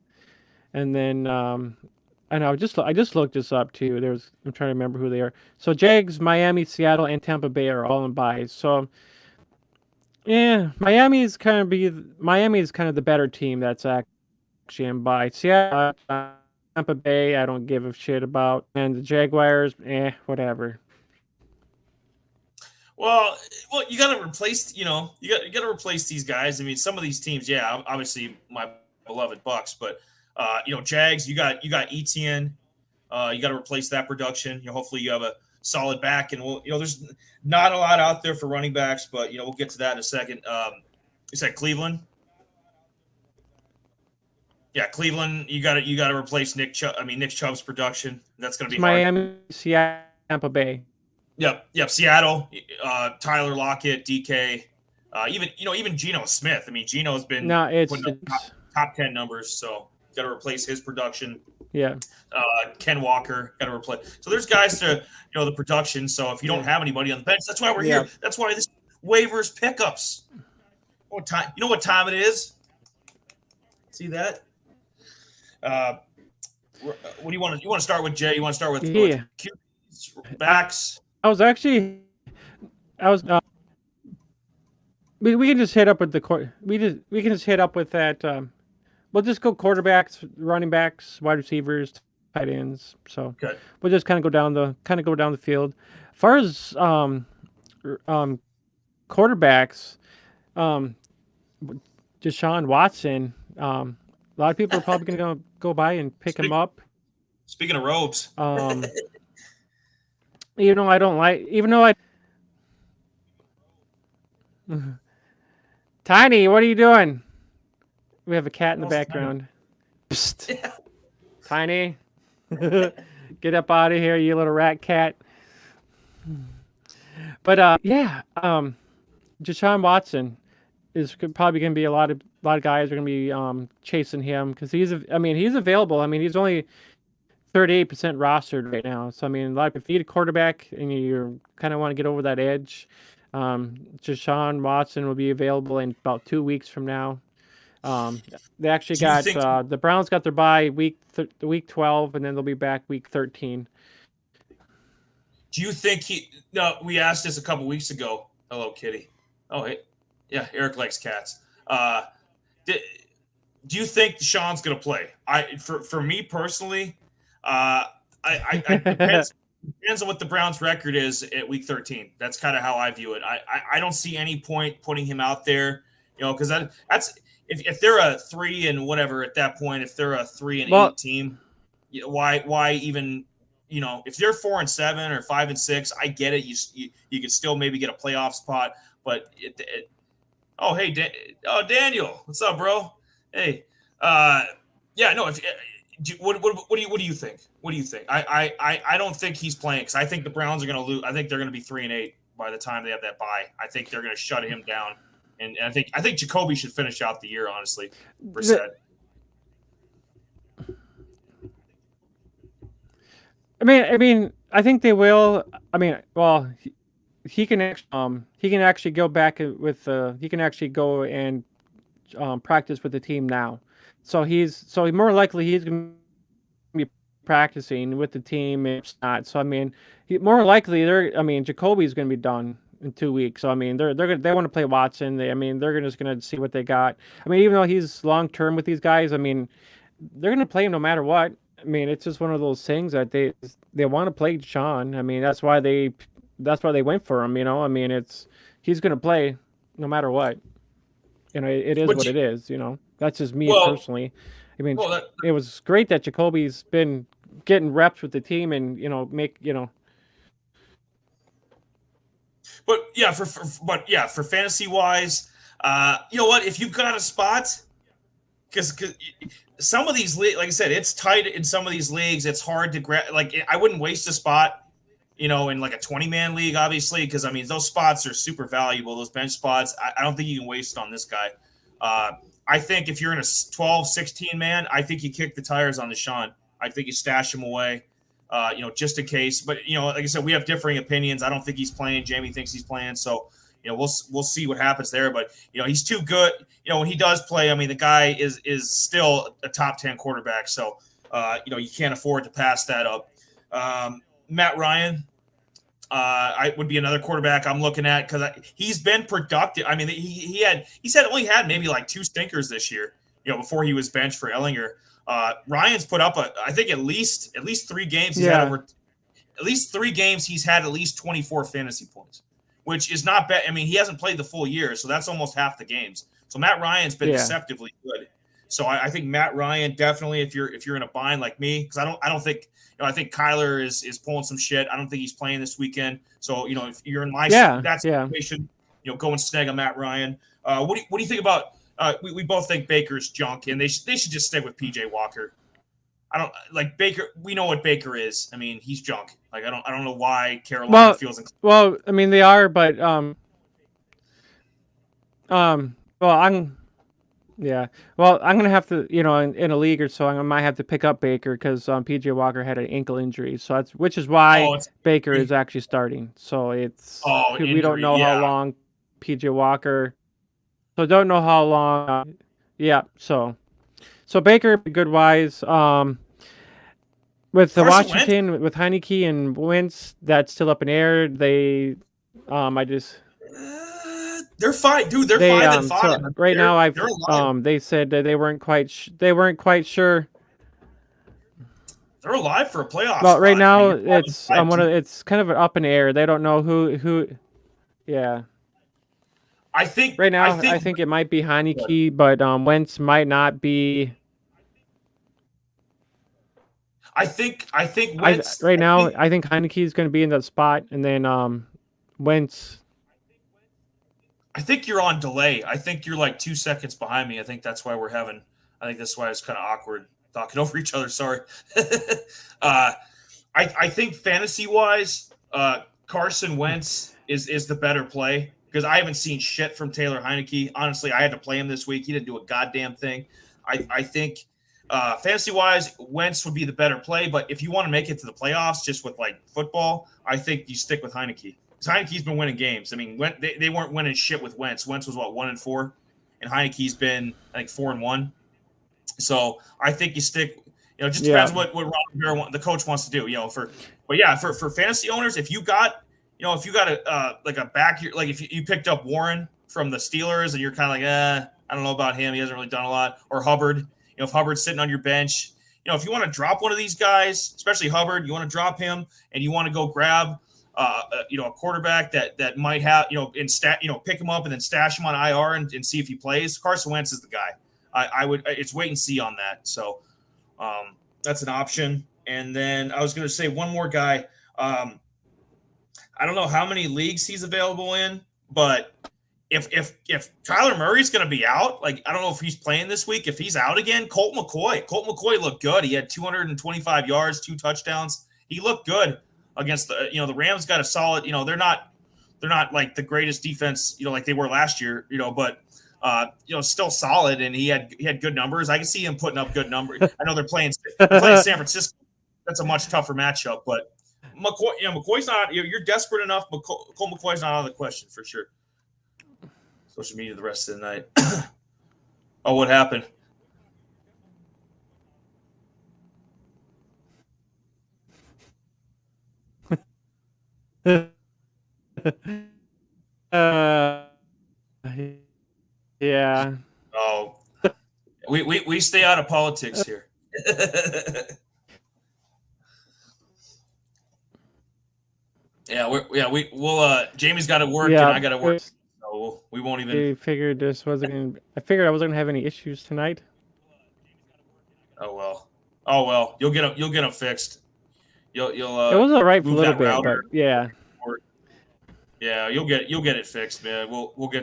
and then and I just looked this up too. I'm trying to remember who they are. So Jags, Miami, Seattle, and Tampa Bay are all in bye. So yeah, Miami is kind of the better team that's actually in bye. Seattle, Tampa Bay, I don't give a shit about, and the Jaguars, whatever. Well, you got to replace. You got to replace these guys. I mean, some of these teams, yeah, obviously my beloved Bucks, but Jags, you got Etienne. You got to replace that production. Hopefully you have a solid back, and there's not a lot out there for running backs, but we'll get to that in a second. You said Cleveland. Yeah, Cleveland. You got to replace Nick Chubb's production. That's going to be Miami, hard. Seattle, Tampa Bay. Yep. Seattle, Tyler Lockett, DK, even Geno Smith. I mean, Geno's been putting up top 10 numbers, so got to replace his production. Yeah. Ken Walker got to replace. So there's guys to the production. So if you don't have anybody on the bench, that's why we're here. That's why this waivers pickups. What time it is? See that? What do you want to start with, Jay? You want to start with QBs, backs? We can just hit up with we can just hit up with that. We'll just go quarterbacks, running backs, wide receivers, tight ends. So we'll just kind of go down the field. As far as quarterbacks, Deshaun Watson. A lot of people are probably going to go by and pick him up. Speaking of robes, I don't like, even though Tiny, what are you doing? We have a cat in the background. Psst. Yeah. Tiny, get up out of here, you little rat cat. But Deshaun Watson is probably going to be a lot of guys are going to be chasing him because he's available. I mean, he's only 38% rostered right now. So I mean, if you need a quarterback and you kind of want to get over that edge, Deshaun Watson will be available in about 2 weeks from now. They actually Do you got think? the Browns got their bye week 12, and then they'll be back week 13. Do you think he? No, we asked this a couple weeks ago. Hello, Kitty. Oh, hey, yeah, Eric likes cats. Do you think Deshaun's going to play? For me personally, I depends on what the Browns' record is at Week 13. That's kind of how I view it. I don't see any point putting him out there, because that's if they're a 3 and whatever at that point. If they're a 3 and 8 team, why even? If they're 4 and 7 or 5 and 6, I get it. You could still maybe get a playoff spot, but oh hey, Daniel, what's up, bro? Hey, yeah, no. What do you think? What do you think? I don't think he's playing because I think the Browns are going to lose. I think they're going to be 3 and 8 by the time they have that bye. I think they're going to shut him down, and I think Jacoby should finish out the year. Honestly, Brissett. I mean, I think they will. I mean, well, he can actually go back with he can actually go and practice with the team now. So more likely he's going to be practicing with the team. If not, so I mean, more likely Jacoby's going to be done in 2 weeks. So I mean, they want to play Watson. They're just going to see what they got. I mean, even though he's long term with these guys, I mean, they're going to play him no matter what. I mean, it's just one of those things that they want to play Sean. I mean, that's why they went for him. I mean, he's going to play no matter what. It is what it is. That's just me personally. I mean, it was great that Jacoby's been getting reps with the team and But yeah, for fantasy wise, you know what? If you've got a spot, because some of these leagues, like I said, it's tight in some of these leagues. It's hard to grab. Like I wouldn't waste a spot, in like a 20-man league, obviously, because I mean those spots are super valuable. Those bench spots, I don't think you can waste it on this guy. I think if you're in a 12, 16-man, I think you kick the tires on Deshaun. I think you stash him away, just in case. But like I said, we have differing opinions. I don't think he's playing. Jamie thinks he's playing. So we'll see what happens there. But he's too good. When he does play, I mean the guy is still a top 10 quarterback. So you can't afford to pass that up. Matt Ryan. I would be another quarterback I'm looking at because he's been productive. I mean, he's only had maybe like 2 stinkers this year, before he was benched for Ellinger. Ryan's put up I think at least 3 games. He's had at least 3 games. He's had at least 24 fantasy points, which is not bad. I mean, he hasn't played the full year, so that's almost half the games. So Matt Ryan's been deceptively good. So I think Matt Ryan definitely, if you're in a bind like me, because I don't think. I think Kyler is pulling some shit. I don't think he's playing this weekend. So, if you're in my that situation, go and snag a Matt Ryan. What do you think about we both think Baker's junk, and they should just stick with PJ Walker. I don't like Baker. We know what Baker is. I mean, he's junk. Like I don't know why Carolina feels. Well, I mean they are, but well, I'm gonna have to, in a league or so, I might have to pick up Baker because PJ Walker had an ankle injury, so which is why Baker is actually starting. So we don't know how long PJ Walker, so don't know how long. So Baker good wise. With the Washington with Heineke and Wentz, that's still up in air. They're fine, dude. They're 5 and 5. So right now, they said that they weren't quite sure. They're alive for a playoff. Well, right now it's it's kind of an up in air. They don't know who. Yeah. I think right now I think it might be Heineke, but Wentz might not be. I think Wentz. Right now I think Heineke is going to be in that spot, and then Wentz. I think you're on delay. I think you're like 2 seconds behind me. I think that's why I think that's why it's kind of awkward talking over each other. Sorry. I think fantasy wise, Carson Wentz is the better play because I haven't seen shit from Taylor Heineke. Honestly, I had to play him this week. He didn't do a goddamn thing. I think fantasy wise, Wentz would be the better play. But if you want to make it to the playoffs, just with like football, I think you stick with Heineke. Because Heineke's been winning games. I mean, they weren't winning shit with Wentz. Wentz was what, 1-4, and Heineke's been like 4-1. So I think you stick. You know, it just depends what Ron Rivera, the coach, wants to do. You know, for fantasy owners, if you got a like a back, like if you picked up Warren from the Steelers and you're kind of like, I don't know about him. He hasn't really done a lot. Or Hubbard, you know, if Hubbard's sitting on your bench, you know, if you want to drop one of these guys, especially Hubbard, you want to drop him and you want to go grab, a quarterback that might have, pick him up and then stash him on IR and see if he plays. Carson Wentz is the guy. I would. It's wait and see on that. So that's an option. And then I was going to say one more guy. I don't know how many leagues he's available in, but if Kyler Murray's going to be out, like I don't know if he's playing this week. If he's out again, Colt McCoy looked good. He had 225 yards, 2 touchdowns. He looked good against the Rams. Got a solid. They're not like the greatest defense, like they were last year. But still solid, and he had good numbers. I can see him putting up good numbers. I know they're playing San Francisco. That's a much tougher matchup, but McCoy's not. You're desperate enough. Colt McCoy's not out of the question for sure. Social media the rest of the night. Oh, what happened? Yeah. Oh, we stay out of politics here. We'll Jamie's got to work and I got to work, so we won't even. I figured this wasn't gonna. I figured I wasn't gonna have any issues tonight. Oh well. You'll get them fixed. You'll. It was all right for a little bit, but yeah. Yeah, you'll get it fixed, man. We'll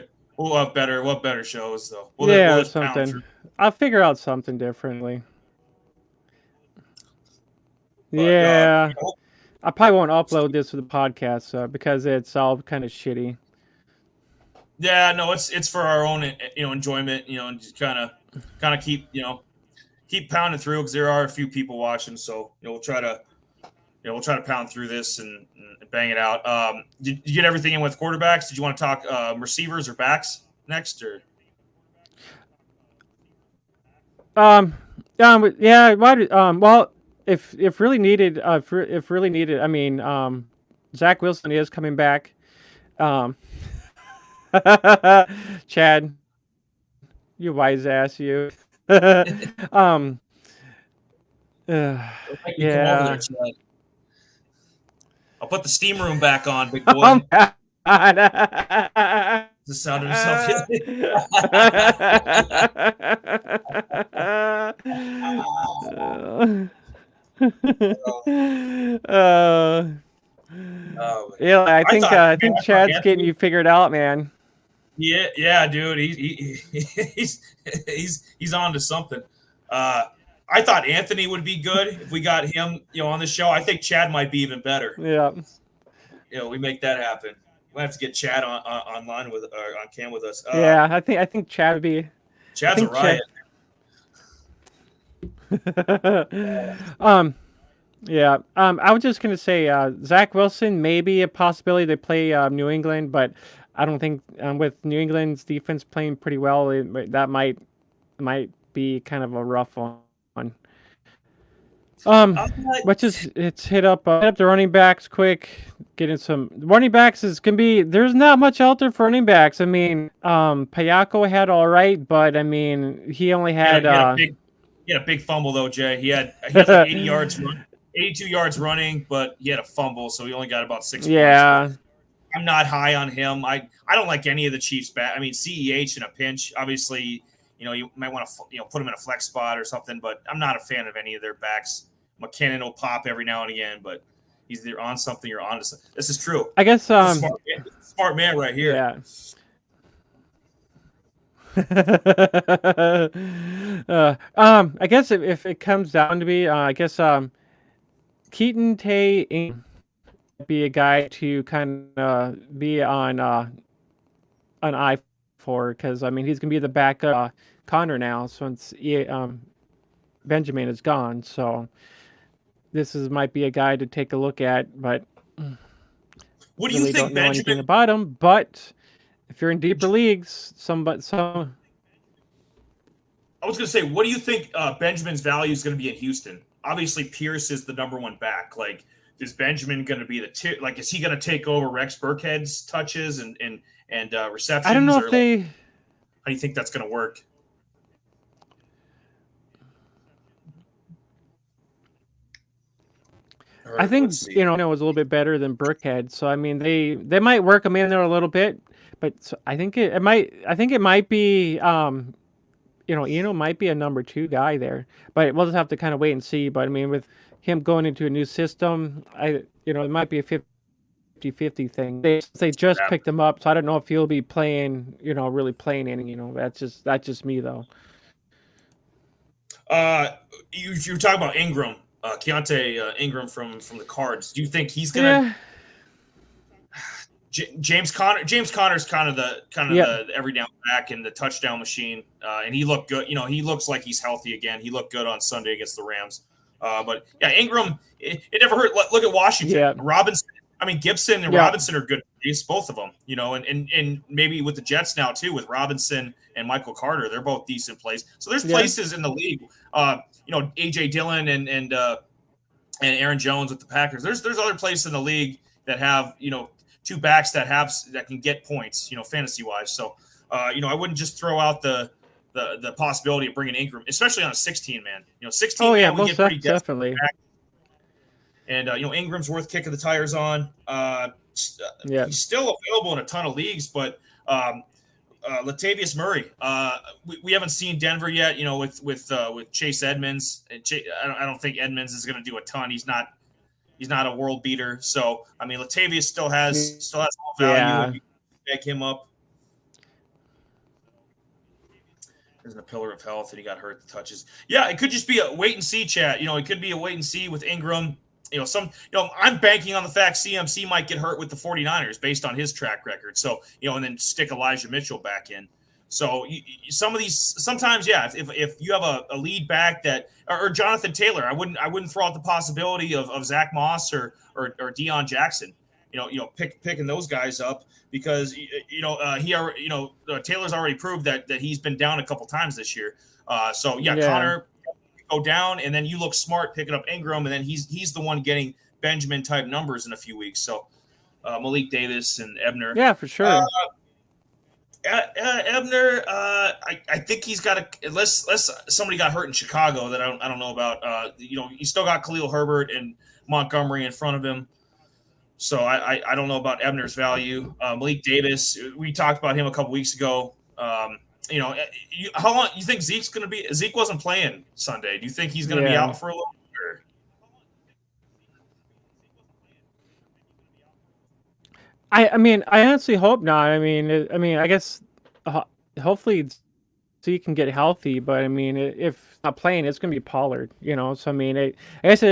have better shows though. We'll something. I'll figure out something differently. But, yeah. I probably won't upload this to the podcast because it's all kind of shitty. Yeah, no, it's for our own enjoyment, and just kind of keep pounding through because there are a few people watching, so we'll try to pound through this and bang it out. Did you get everything in with quarterbacks? Did you want to talk receivers or backs next or? Yeah. Well, if really needed, I mean, Zach Wilson is coming back. Chad, you wise ass, you. Yeah. I'll put the steam room back on, big boy. The sound of himself. I think Chad's getting you figured out, man. Yeah, dude. He's on to something. I thought Anthony would be good if we got him, on the show. I think Chad might be even better. Yeah. We make that happen. We'll have to get Chad online on cam with us. Yeah, I think Chad would be. Chad's a riot. Yeah. I was just gonna say Zach Wilson may be a possibility to play New England, but I don't think with New England's defense playing pretty well, that might be kind of a rough one. It's hit up the running backs quick. Getting some running backs there's not much out there for running backs. I mean, Payako had all right, but I mean, he only had he had a big fumble though, Jay. He had like 80 yards, 82 yards running, but he had a fumble, so he only got about 6 points. I'm not high on him. I don't like any of the Chiefs back. I mean, CEH in a pinch, obviously, you might want to put him in a flex spot or something, but I'm not a fan of any of their backs. McKinnon will pop every now and again, but he's either on something or on to something. This is true. I guess smart man right here. Yeah. I guess if it comes down to me, I guess Keaton Tay be a guy to kind of be on an eye for, because I mean he's gonna be the backup Connor now, so it's Benjamin is gone, so this might be a guy to take a look at. But what do you really think don't know anything Benjamin? about him. But if you're in deeper leagues, some. I was going to say, what do you think Benjamin's value is going to be in Houston? Obviously, Pierce is the number one back. Like, is Benjamin going to be like? Is he going to take over Rex Burkhead's touches and receptions? I don't know or if they. How do you think that's going to work? I think it was a little bit better than Burkhead, so I mean they might work him in there a little bit, but I think it might be might be a number 2 guy there, but we'll just have to kind of wait and see. But I mean, with him going into a new system, it might be a 50-50 thing. They just picked him up, so I don't know if he'll be playing, really playing any. That's just me though. You were talking about Ingram, Keontae Ingram from the Cards. Do you think he's gonna? Yeah. James Conner's kind of the every down back and the touchdown machine, and he looked good. He looks like he's healthy again. He looked good on Sunday against the Rams. But yeah, Ingram, it never hurt. Look at Washington. Yeah. Robinson. I mean, Gibson and Robinson are good plays, both of them. And maybe with the Jets now too, with Robinson and Michael Carter, they're both decent plays. So there's places in the league. AJ Dillon and Aaron Jones with the Packers. There's other places in the league that have 2 backs that can get points, fantasy wise. So, I wouldn't just throw out the possibility of bringing Ingram, especially on a 16 man. 16 man, we get pretty definitely. And Ingram's worth kicking the tires on. He's still available in a ton of leagues, but Latavius Murray, we haven't seen Denver yet. With Chase Edmonds. I don't think Edmonds is going to do a ton. He's not a world beater. So, I mean, Latavius still has all value and you can pick him up. There's a pillar of health and he got hurt the touches. Yeah, it could just be a wait and see, chat. It could be a wait and see with Ingram. I'm banking on the fact CMC might get hurt with the 49ers based on his track record. So, and then stick Elijah Mitchell back in. So some of these sometimes, if you have a lead back that or Jonathan Taylor, I wouldn't throw out the possibility of Zach Moss or Deion Jackson, picking those guys up because Taylor's already proved that he's been down a couple times this year. Connor go down and then you look smart picking up Ingram and then he's the one getting Benjamin type numbers in a few weeks. So Malik Davis and Ebner. Yeah, for sure. Ebner, I think he's got unless somebody got hurt in Chicago that I don't know about. You still got Khalil Herbert and Montgomery in front of him, so I don't know about Ebner's value. Malik Davis, we talked about him a couple weeks ago. How long you think Zeke's going to be? Zeke wasn't playing Sunday. Do you think he's going to be out for a little bit? I mean, I honestly hope not. I mean, I guess hopefully Zeke can get healthy, but I mean, if not playing, it's going to be Pollard. So I mean, I guess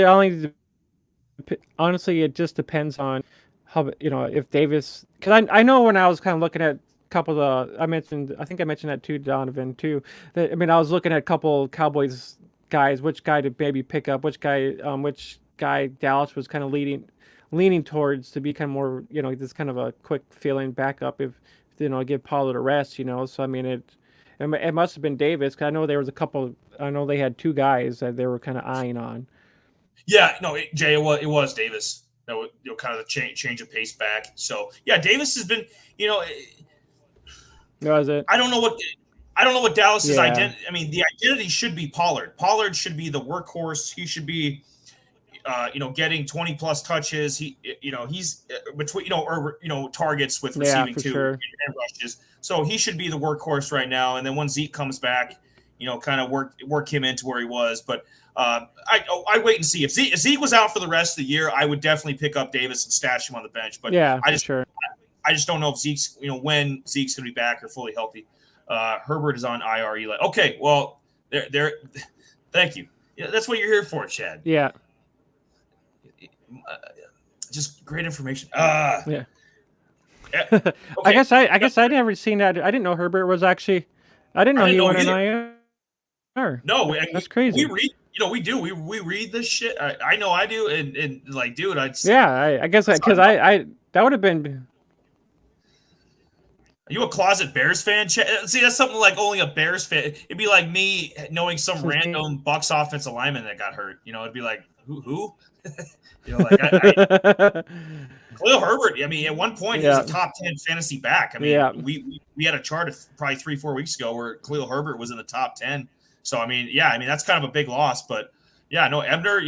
honestly, it just depends on how if Davis, because I know when I was kind of looking at a couple of I think I mentioned that too, Donovan too. That, I mean, I was looking at a couple Cowboys guys, which guy to maybe pick up, which guy Dallas was kind of leaning towards to be kind of more, this kind of a quick feeling backup if give Pollard a rest, So I mean, it must have been Davis because I know there was I know they had 2 guys that they were kind of eyeing on. Yeah, no, Jay, it was Davis. That was kind of the change of pace back. So yeah, Davis has been, Was it? I don't know what Dallas's identity. I mean, the identity should be Pollard. Pollard should be the workhorse. He should be, getting 20 plus touches. He's between, targets with receiving too and rushes. So he should be the workhorse right now. And then when Zeke comes back, kind of work him into where he was. But I wait and see. If Zeke was out for the rest of the year, I would definitely pick up Davis and stash him on the bench. But I just don't know if Zeke's, when Zeke's going to be back or fully healthy. Herbert is on IR. Okay, well, there. Thank you. Yeah, that's what you're here for, Chad. Yeah. Just great information. Yeah. Okay. I guess I never seen that. I didn't know Herbert was actually. I didn't know he went on IR. No, that's crazy. we do. We read this shit. I know I do, and like, dude, I guess because I that would have been. Are you a closet Bears fan? See, that's something like only a Bears fan. It'd be like me knowing some random Bucs offensive lineman that got hurt. It'd be like, who? Like Khalil Herbert. I mean, at one point he was a top 10 fantasy back. I mean, we had a chart of probably 3-4 weeks ago where Khalil Herbert was in the top 10. So I mean, that's kind of a big loss, but no, Ebner,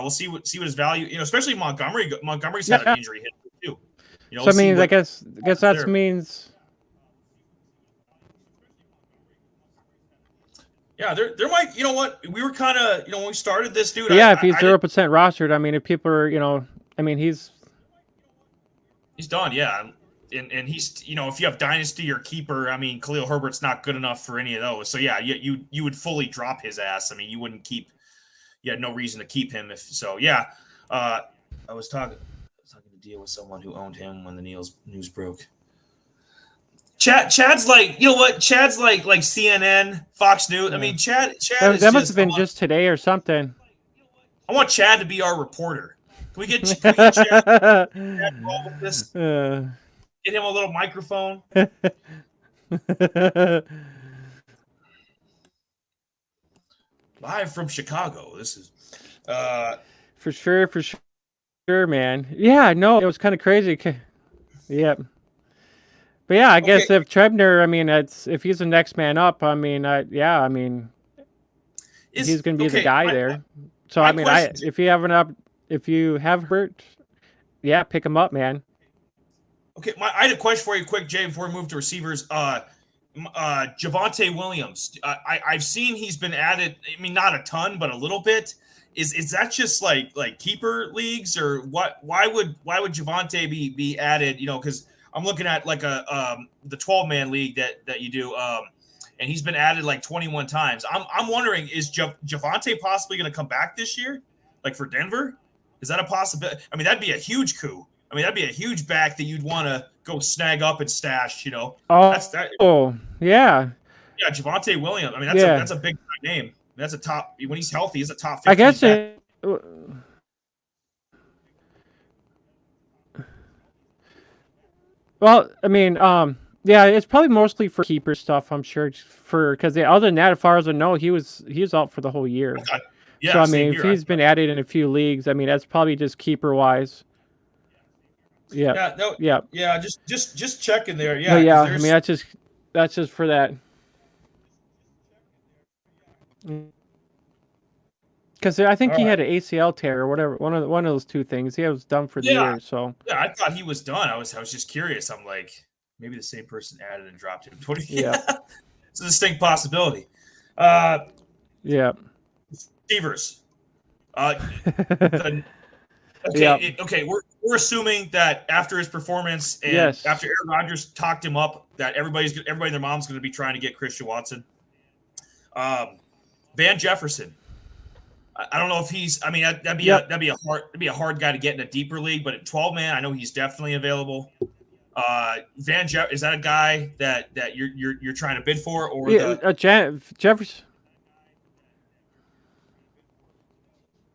we'll see what his value. Especially Montgomery. Montgomery's had an injury hit too. So I mean, I guess that means. Yeah, there might. You know what? We were kind of. When we started this, dude. Yeah, if he's 0% rostered, I mean, if people are, I mean, he's done. Yeah, and he's, if you have dynasty or keeper, I mean, Khalil Herbert's not good enough for any of those. So yeah, you would fully drop his ass. I mean, you wouldn't keep. You had no reason to keep him if so. Yeah, I was talking to deal with someone who owned him when the news broke. Chad's like, you know what? Chad's like CNN, Fox News. I mean, Chad. That must have been just today or something. I want Chad to be our reporter. Can we get Chad involved with this? Get him a little microphone. Live from Chicago. This is for sure, man. Yeah, no, it was kind of crazy. Yep. But yeah, I guess if Trebner, I mean, if he's the next man up, I mean, he's going to be the guy there. So I mean, if you have Hurt, pick him up, man. Okay, I had a question for you, quick, Jay, before we move to receivers. Javonte Williams, I've seen he's been added. I mean, not a ton, but a little bit. Is that just like keeper leagues or what? Why would Javonte be added? Because I'm looking at like the 12-man league that you do, and he's been added like 21 times. I'm wondering, is Javonte possibly going to come back this year, like for Denver? Is that a possibility? I mean, that'd be a huge coup. I mean, that'd be a huge back that you'd want to go snag up and stash. Oh, yeah. Yeah, Javonte Williams. I mean, that's a big name. That's a top. When he's healthy, he's a top 15 I guess back. Well, I mean, it's probably mostly for keeper stuff, I'm sure, because other than that, as far as I know, he was out for the whole year. Okay. Yeah, so I mean, if he's been added in a few leagues, I mean, that's probably just keeper wise. Yeah. Yeah. Just checking there. Yeah. No, yeah. I mean, that's just for that. Because I think he had an ACL tear or whatever. One of those two things. He was done for the year. So yeah, I thought he was done. I was just curious. I'm like, maybe the same person added and dropped him. It's a distinct possibility. Yeah. Receivers. Okay. We're assuming that after his performance and after Aaron Rodgers talked him up, that everybody and their mom's going to be trying to get Christian Watson. Van Jefferson. I don't know if he's. I mean, that'd be a hard guy to get in a deeper league, but at 12-man, I know he's definitely available. Van Jeff, is that a guy that you're trying to bid for, or Jefferson?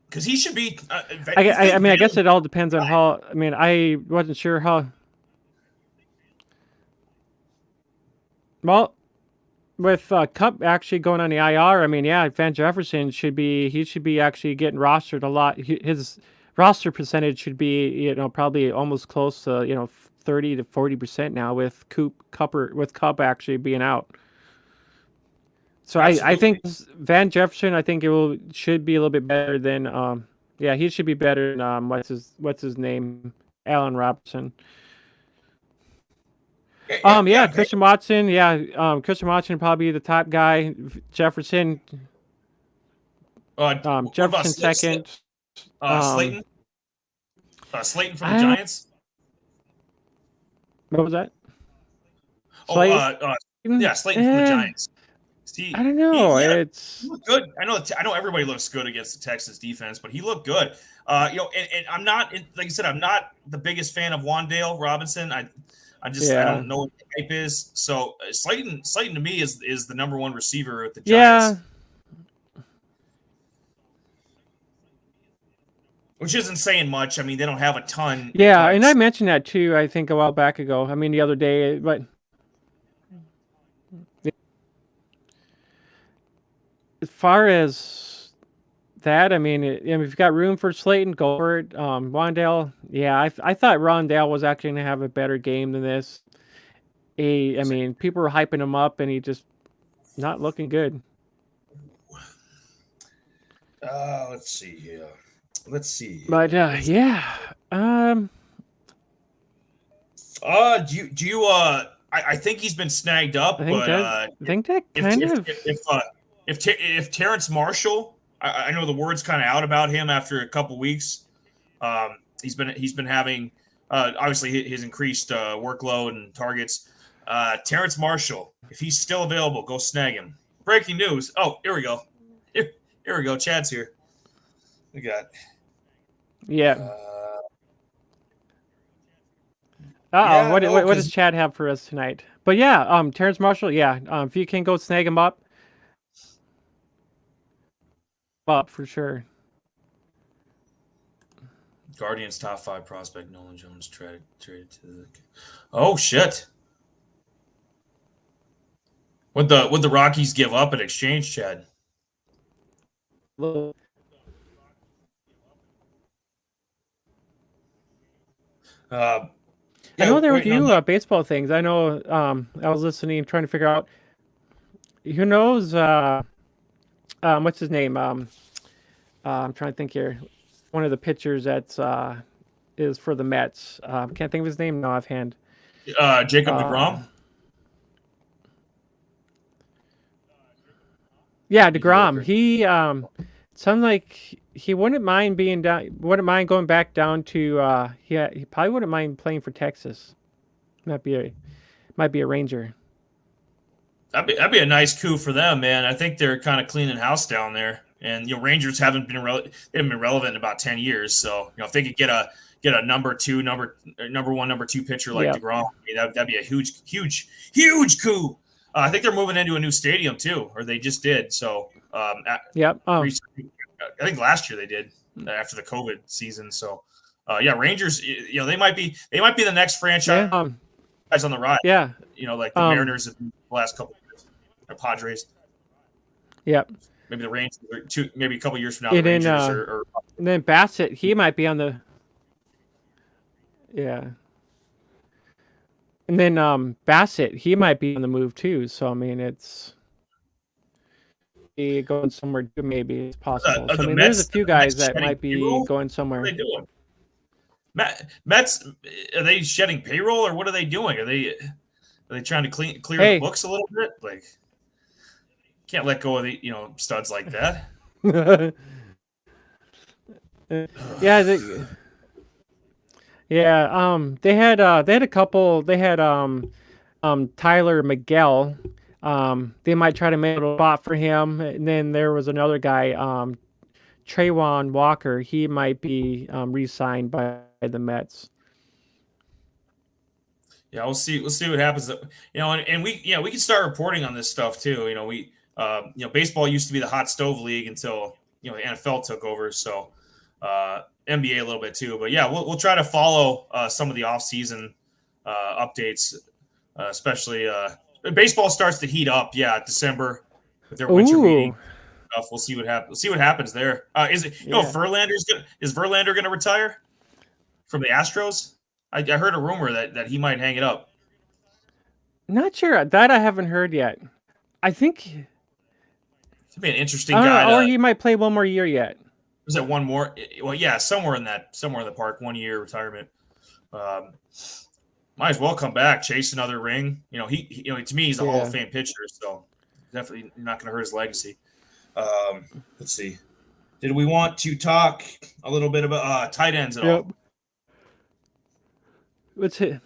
Because he should be. I mean, I guess it all depends on how. I mean, I wasn't sure how. Well, with Cup actually going on the IR, I mean, Van Jefferson should be actually getting rostered a lot. His roster percentage should be, probably almost close to, 30 to 40% now with Cup actually being out. So I think Van Jefferson, I think should be a little bit better than he should be better than what's his name, Allen Robinson. Christian Watson. Christian Watson probably the top guy. Jefferson. Jefferson second. Slayton. Slayton from the Giants. What was that? Slayton from the Giants. I don't know. He looked good. I know everybody looks good against the Texas defense, but he looked good. And I'm not, like I said, I'm not the biggest fan of Wan'Dale Robinson. I don't know what the hype is. So Slayton to me is the number one receiver at the Giants. which isn't saying much. I mean, they don't have a ton. Yeah, and I mentioned that too, I think a while back ago. I mean, the other day, but as far as that, I mean, if you've got room for Slayton, go for it. Rondale, yeah, I thought Rondale was actually going to have a better game than this. I mean, people were hyping him up, and he just not looking good. Let's see here. Let's see. But yeah. Do you I think he's been snagged up, I think that kind of if Terrence Marshall, I know the word's kind of out about him after a couple weeks. He's been having obviously his increased workload and targets. Terrence Marshall, if he's still available, go snag him. Breaking news. Oh, here we go. Here we go. Chad's here. We got. Yeah. What does Chad have for us tonight? But yeah, Terrence Marshall, yeah. If you can go snag him up for sure. Guardians top 5 prospect Nolan Jones traded to the. Oh shit! Would the Rockies give up in exchange, Chad? I know there were a few baseball things. I know I was listening, trying to figure out who knows what's his name. I'm trying to think here. One of the pitchers that's is for the Mets. Can't think of his name now offhand. Jacob DeGrom. Yeah, DeGrom. He sounds like he wouldn't mind being down. Wouldn't mind going back down to. He probably wouldn't mind playing for Texas. Might be a Ranger. That'd be a nice coup for them, man. I think they're kind of cleaning house down there, and Rangers haven't been relevant in about 10 years. So if they could get a number one, number 2 pitcher like DeGrom, I mean, that'd be a huge coup. I think they're moving into a new stadium too, or they just did. So I think last year they did after the COVID season. So Rangers, they might be the next franchise on the rise. Yeah, like the Mariners in the last couple of years, or Padres. Yep. Maybe the Rangers, maybe a couple years from now, the Rangers and then Bassett, he might be on the. Yeah. And then Bassett, he might be on the move too. So I mean, it's going somewhere too, maybe it's possible. So, I mean, there's a few guys that might be going somewhere. What are they doing? Mets, are they shedding payroll or what are they doing? Are they trying to clear the books a little bit? Like, can't let go of the studs like that. Yeah. They had a couple. They had Tyler Miguel. They might try to make a spot for him, and then there was another guy, Trayvon Walker. He might be re-signed by the Mets. Yeah, we'll see what happens. And we can start reporting on this stuff too. Baseball used to be the hot stove league until the NFL took over. So. NBA a little bit too, but yeah, we'll try to follow some of the off-season updates, especially baseball starts to heat up. Yeah, December with their winter meeting stuff. We'll see what happens. We'll see what happens there. Is Verlander going to retire from the Astros? I heard a rumor that he might hang it up. Not sure that I haven't heard yet. I think it'd be an interesting guy. Or he might play one more year yet. Was that one more? Well, yeah, somewhere in the park, 1 year retirement. Might as well come back, chase another ring. He to me, he's a Hall of Fame pitcher, so definitely not going to hurt his legacy. Let's see. Did we want to talk a little bit about tight ends at all? Let's hit.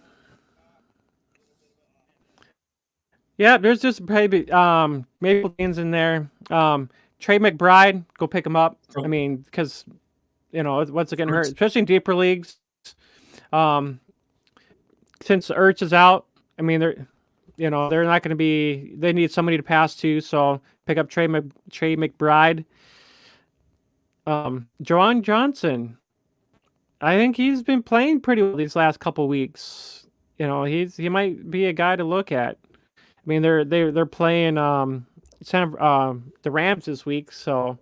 Yeah, there's just maybe things in there. Trey McBride, go pick him up. I mean, because what's it going to hurt, especially in deeper leagues. Since Ertz is out, I mean they're not going to be. They need somebody to pass to, so pick up Trey McBride. Juwan Johnson, I think he's been playing pretty well these last couple weeks. He might be a guy to look at. I mean, they're playing the Rams this week, so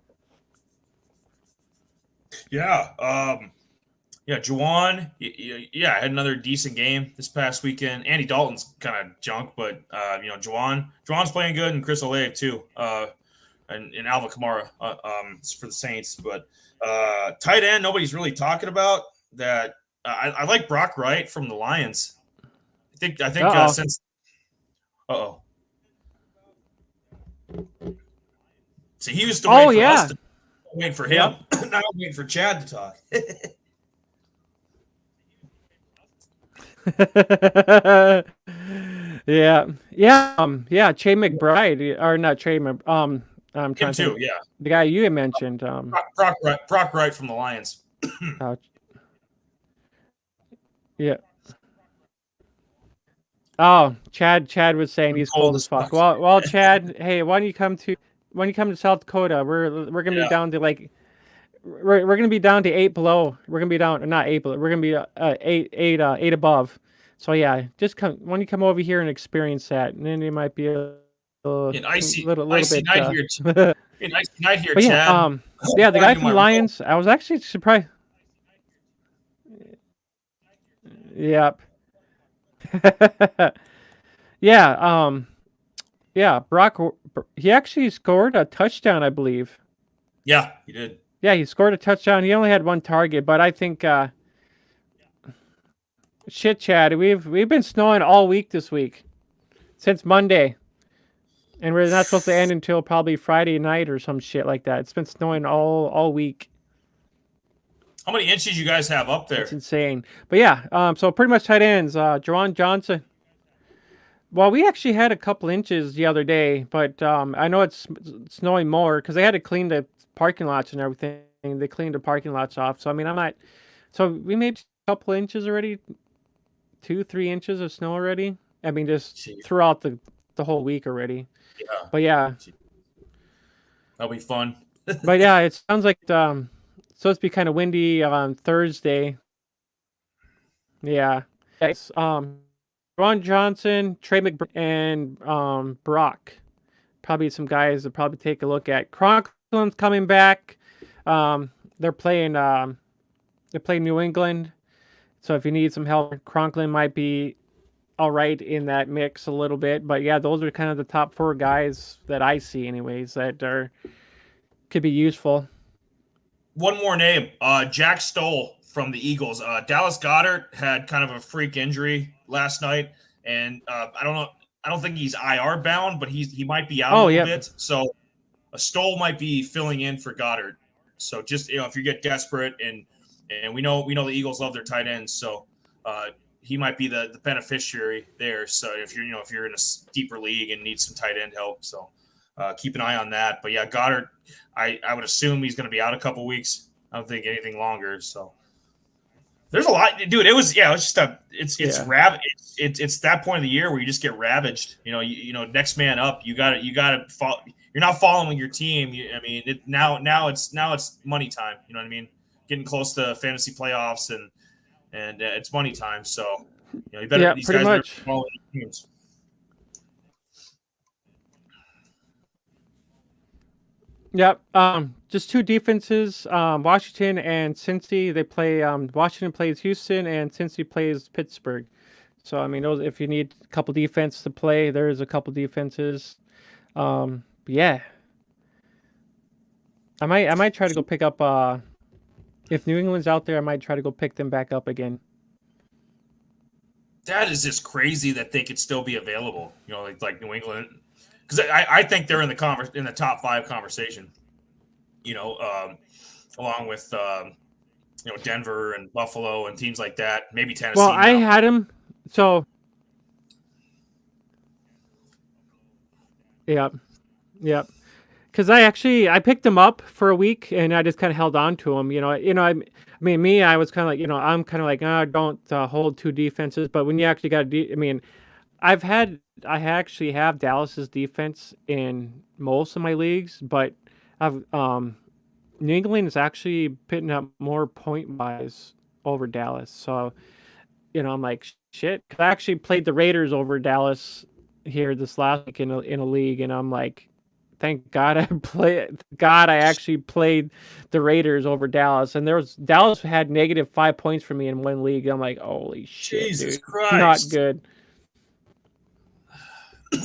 Yeah. Yeah, Juwan, yeah, had another decent game this past weekend. Andy Dalton's kind of junk, but Juwan's playing good, and Chris Olave too, and Alvin Kamara for the Saints. But tight end, nobody's really talking about that. I like Brock Wright from the Lions. I think since so he used to wait for us to wait for him. Yep. Now I'm waiting for Chad to talk. yeah. Trey McBride, or not Trey. I'm trying to think, yeah, the guy you had mentioned. Brock Wright from the Lions. Yeah. Oh, Chad was saying he's cold as fuck. Well, Chad, hey, why don't you come to South Dakota? We're gonna be down to like. We're gonna be down to 8 below. We're gonna be down, not 8 below. We're gonna be 8 above. So yeah, just come. Why don't you come over here and experience that, and then it might be a icy little bit. Night here, an icy night here, but Chad. Yeah, the guy from the Lions. I was actually surprised. Yep. Yeah. Brock. He actually scored a touchdown, I believe. Yeah, he did. Yeah, he scored a touchdown. He only had one target, but I think shit, Chad, we've been snowing all week this week. Since Monday. And we're not supposed to end until probably Friday night or some shit like that. It's been snowing all week. How many inches you guys have up there? It's insane. But yeah, so pretty much tight ends. Juwan Johnson. Well, we actually had a couple inches the other day, but I know it's snowing more because they had to clean the parking lots and everything. They cleaned the parking lots off. So, I mean, so we made a couple inches already, 2-3 inches of snow already. I mean, just throughout the whole week already. Yeah. But yeah. That'll be fun. But yeah, it sounds like it's supposed to be kind of windy on Thursday. Yeah. It's Ron Johnson, Trey McBride, and Brock. Probably some guys to probably take a look at. Conklin's coming back. They're playing New England. So if you need some help, Conklin might be all right in that mix a little bit. But yeah, those are kind of the top 4 guys that I see anyways that could be useful. One more name, Jack Stoll from the Eagles. Dallas Goedert had kind of a freak injury last night, and I don't think he's IR bound, but he might be out a little bit. So a Stoll might be filling in for Goddard. So just if you get desperate, and we know the Eagles love their tight ends, so he might be the beneficiary there. So if you're in a deeper league and need some tight end help, so keep an eye on that. But yeah, Goddard, I would assume he's going to be out a couple weeks. I don't think anything longer. So there's a lot, dude. It's that point of the year where you just get ravaged. Next man up. You got to follow. You're not following your team. Now it's money time. You know what I mean? Getting close to fantasy playoffs and it's money time. So you better. Yeah, these pretty guys much. Better follow your teams. Yep. Just 2 defenses. Washington and Cincy. They play. Washington plays Houston, and Cincy plays Pittsburgh. So I mean, if you need a couple defense to play, there's a couple defenses. Yeah. I might try to go pick up. If New England's out there, I might try to go pick them back up again. That is just crazy that they could still be available. Like New England. Because I think they're in the top 5 conversation, along with Denver and Buffalo and teams like that. Maybe Tennessee. Well, I had him. So, yep. Because I picked him up for a week and I just kind of held on to him. I was kind of like, I'm kind of like, don't hold 2 defenses. But when you actually got I actually have Dallas's defense in most of my leagues, but New England is actually picking up more point wise over Dallas. So, I'm like, shit. I actually played the Raiders over Dallas here this last week in a league, and I'm like, thank God I actually played the Raiders over Dallas, and Dallas had -5 points for me in one league. I'm like, holy shit, Jesus dude, not Christ. good.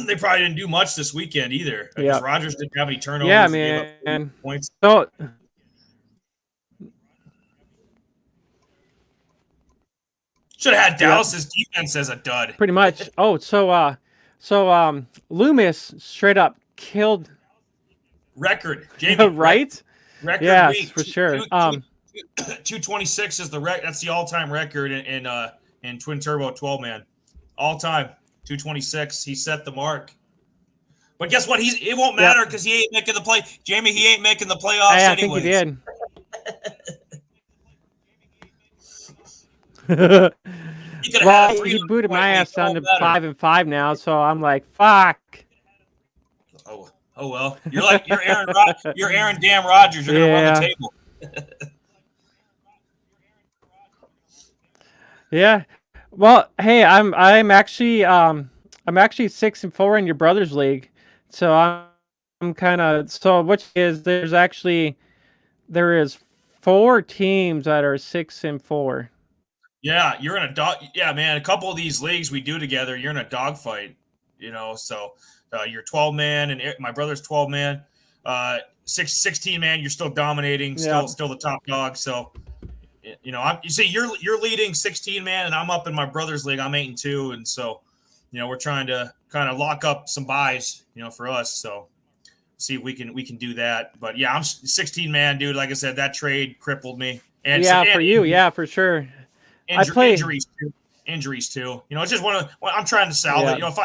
They probably didn't do much this weekend either because Rodgers didn't have any turnovers. Yeah, They gave up points. So should have had Dallas's defense as a dud. Pretty much. Oh, so Loomis straight up killed record. Jamie, right? Record yes, week for sure. 226 is the that's the all-time record in Twin Turbo 12 man. All time 226. He set the mark. But guess what? It won't matter because he ain't making the play. Jamie, he ain't making the playoffs I anyways. think he did. Well, he booted my ass down to 5-5 now, so I'm like, fuck. Oh well. You're Aaron Damn Rodgers. You're gonna run the table. Yeah. Well, hey, I'm actually 6-4 in your brother's league, so I'm kind of there is 4 teams that are 6-4. Yeah, you're in a dog. Yeah, man. A couple of these leagues we do together, you're in a dogfight. So you're 12 man, and my brother's 12 man. 16 man, you're still dominating, still the top dog. So, you see, you're leading 16 man, and I'm up in my brother's league. I'm 8-2, and so, we're trying to kind of lock up some buys, for us. So, see if we can do that. But yeah, I'm 16 man, dude. Like I said, that trade crippled me. And for you, for sure. Injuries too. It's just I'm trying to salvage. If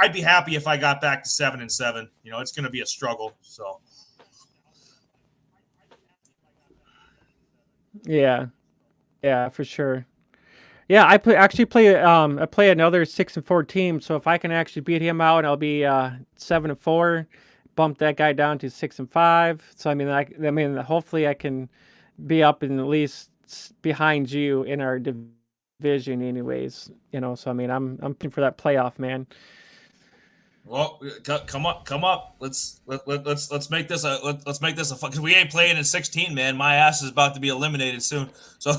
I'd be happy if I got back to 7-7. It's going to be a struggle. So. Yeah, for sure. Yeah, I play another 6-4 team. So if I can actually beat him out, I'll be 7-4. Bump that guy down to 6-5. So I mean, hopefully I can be up in at least behind you in our division, anyways. So I mean, I'm looking for that playoff, man. Well, come up. Let's make this a fun, because we ain't playing in 16, man. My ass is about to be eliminated soon. So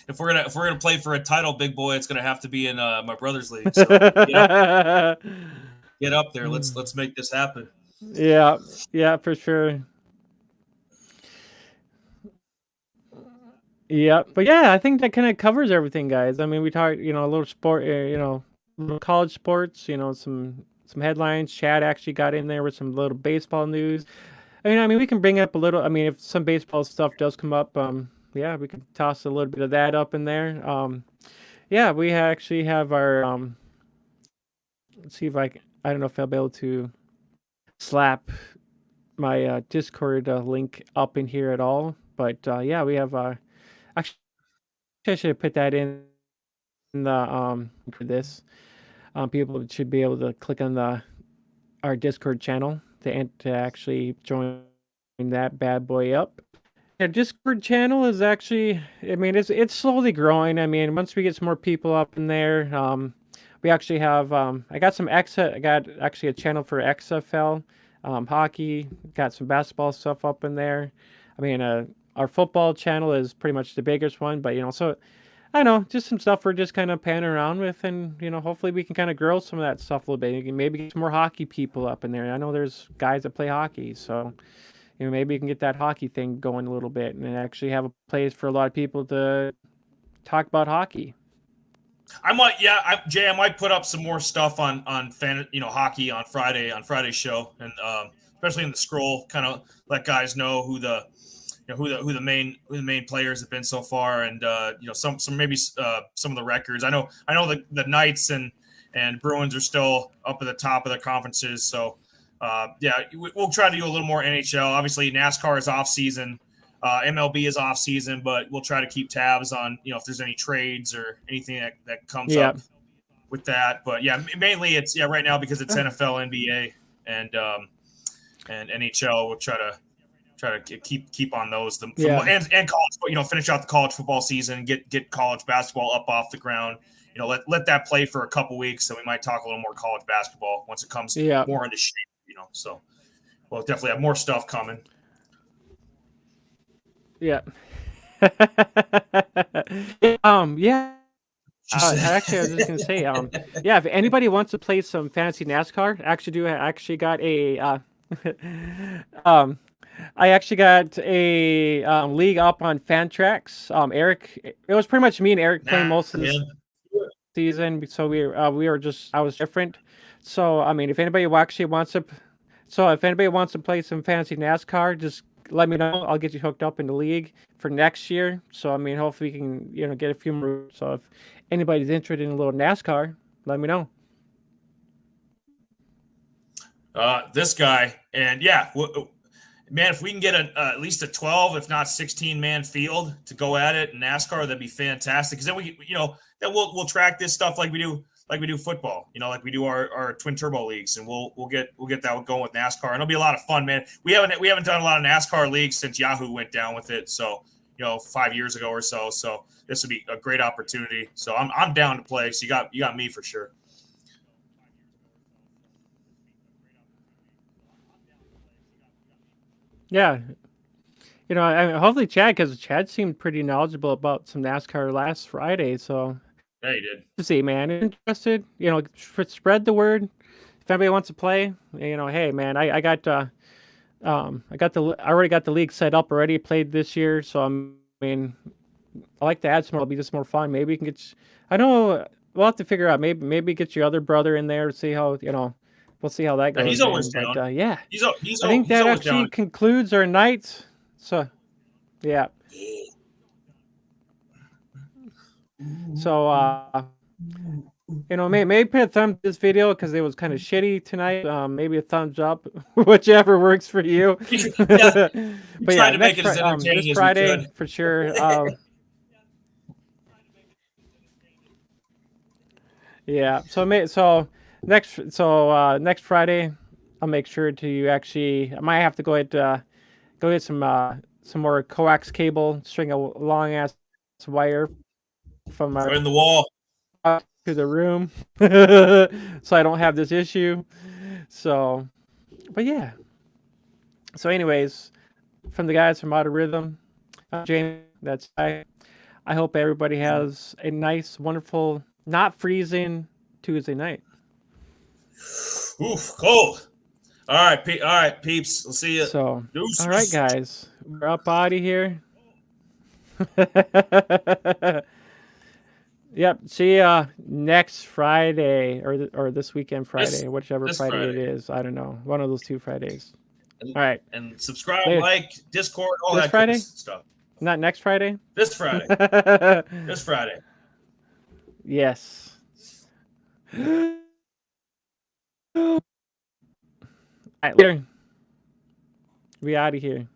if we're gonna play for a title, big boy, it's gonna have to be in my brother's league. So get up there. Let's make this happen. Yeah, for sure. Yeah, but yeah, I think that kind of covers everything, guys. I mean, we talked, a little sport, little college sports, some headlines. Chad actually got in there with some little baseball news. I mean, we can bring up a little. I mean, if some baseball stuff does come up, we can toss a little bit of that up in there. We actually have our. Let's see if I don't know if I'll be able to slap my Discord link up in here at all, but we have actually I should have put that in the for this. People should be able to click on our Discord channel to actually join that bad boy up. Our Discord channel is actually, I mean, it's slowly growing. I mean, once we get some more people up in there, we actually have I got actually a channel for XFL hockey. Got some basketball stuff up in there. I mean, our football channel is pretty much the biggest one, but so I don't know, just some stuff we're just kind of panning around with, and hopefully we can kind of grow some of that stuff a little bit. Maybe get some more hockey people up in there. I know there's guys that play hockey, so maybe we can get that hockey thing going a little bit, and actually have a place for a lot of people to talk about hockey. I might, Jay, I might put up some more stuff on hockey on Friday's show, and especially in the scroll, kind of let guys know who the main players have been so far, and some maybe some of the records. I know the Knights and Bruins are still up at the top of the conferences. So we'll try to do a little more NHL. Obviously, NASCAR is off season, MLB is off season, but we'll try to keep tabs on if there's any trades or anything that comes up with that. But mainly it's right now because it's NFL, NBA, and NHL. We'll try to try to keep on those. And college, finish out the college football season, get college basketball up off the ground. Let that play for a couple weeks, and we might talk a little more college basketball once it comes more into shape. So we'll definitely have more stuff coming. Yeah. Yeah. Actually, I was just gonna say, yeah, if anybody wants to play some fantasy NASCAR, I actually got a, I actually got a league up on Fantrax. Eric, it was pretty much me and Eric playing most of the season, so I was different. So I mean, if anybody wants to play some fantasy NASCAR, just let me know. I'll get you hooked up in the league for next year. So I mean, hopefully we can get a few more. So if anybody's interested in a little NASCAR, let me know. This guy, and yeah, man, if we can get at least a 12, if not 16-man field to go at it in NASCAR, that'd be fantastic. Because then then we'll track this stuff like we do football, like we do our twin turbo leagues, and we'll get that going with NASCAR, and it'll be a lot of fun, man. We haven't done a lot of NASCAR leagues since Yahoo went down with it, so 5 years ago or so. So this would be a great opportunity. So I'm down to play. So you got me for sure. Yeah. Hopefully because Chad seemed pretty knowledgeable about some NASCAR last Friday. So yeah, he did. To see, man, interested? Spread the word. If anybody wants to play, hey, man, I already got the league set up already. Played this year, so I like to add some more. It'll be just more fun. Maybe you can get. I know we'll have to figure out. Maybe get your other brother in there to see how We'll see how that goes. He's always down. But yeah, I think that actually concludes our night. So, yeah. So, maybe put a thumb to this video because it was kind of shitty tonight. Maybe a thumbs up, whichever works for you. Yeah. But yeah, this Friday for sure. Yeah. So next Friday, I'll make sure to actually. I might have to go get some more coax cable, string a long ass wire from in the wall to the room, so I don't have this issue. So, but yeah. So, anyways, from the guys from Out of Rhythm, Jamie. That's I hope everybody has a nice, wonderful, not freezing Tuesday night. Oof, cold. All right, peeps. We'll see you. So, all right, guys, we're up out of here. Yep. See ya next Friday or this weekend Friday, whichever Friday it is. I don't know. One of those two Fridays. All right. And subscribe, like, Discord, all that Friday? Good stuff. Not next Friday? This Friday. This Friday. Yes. All right, later. We out of here.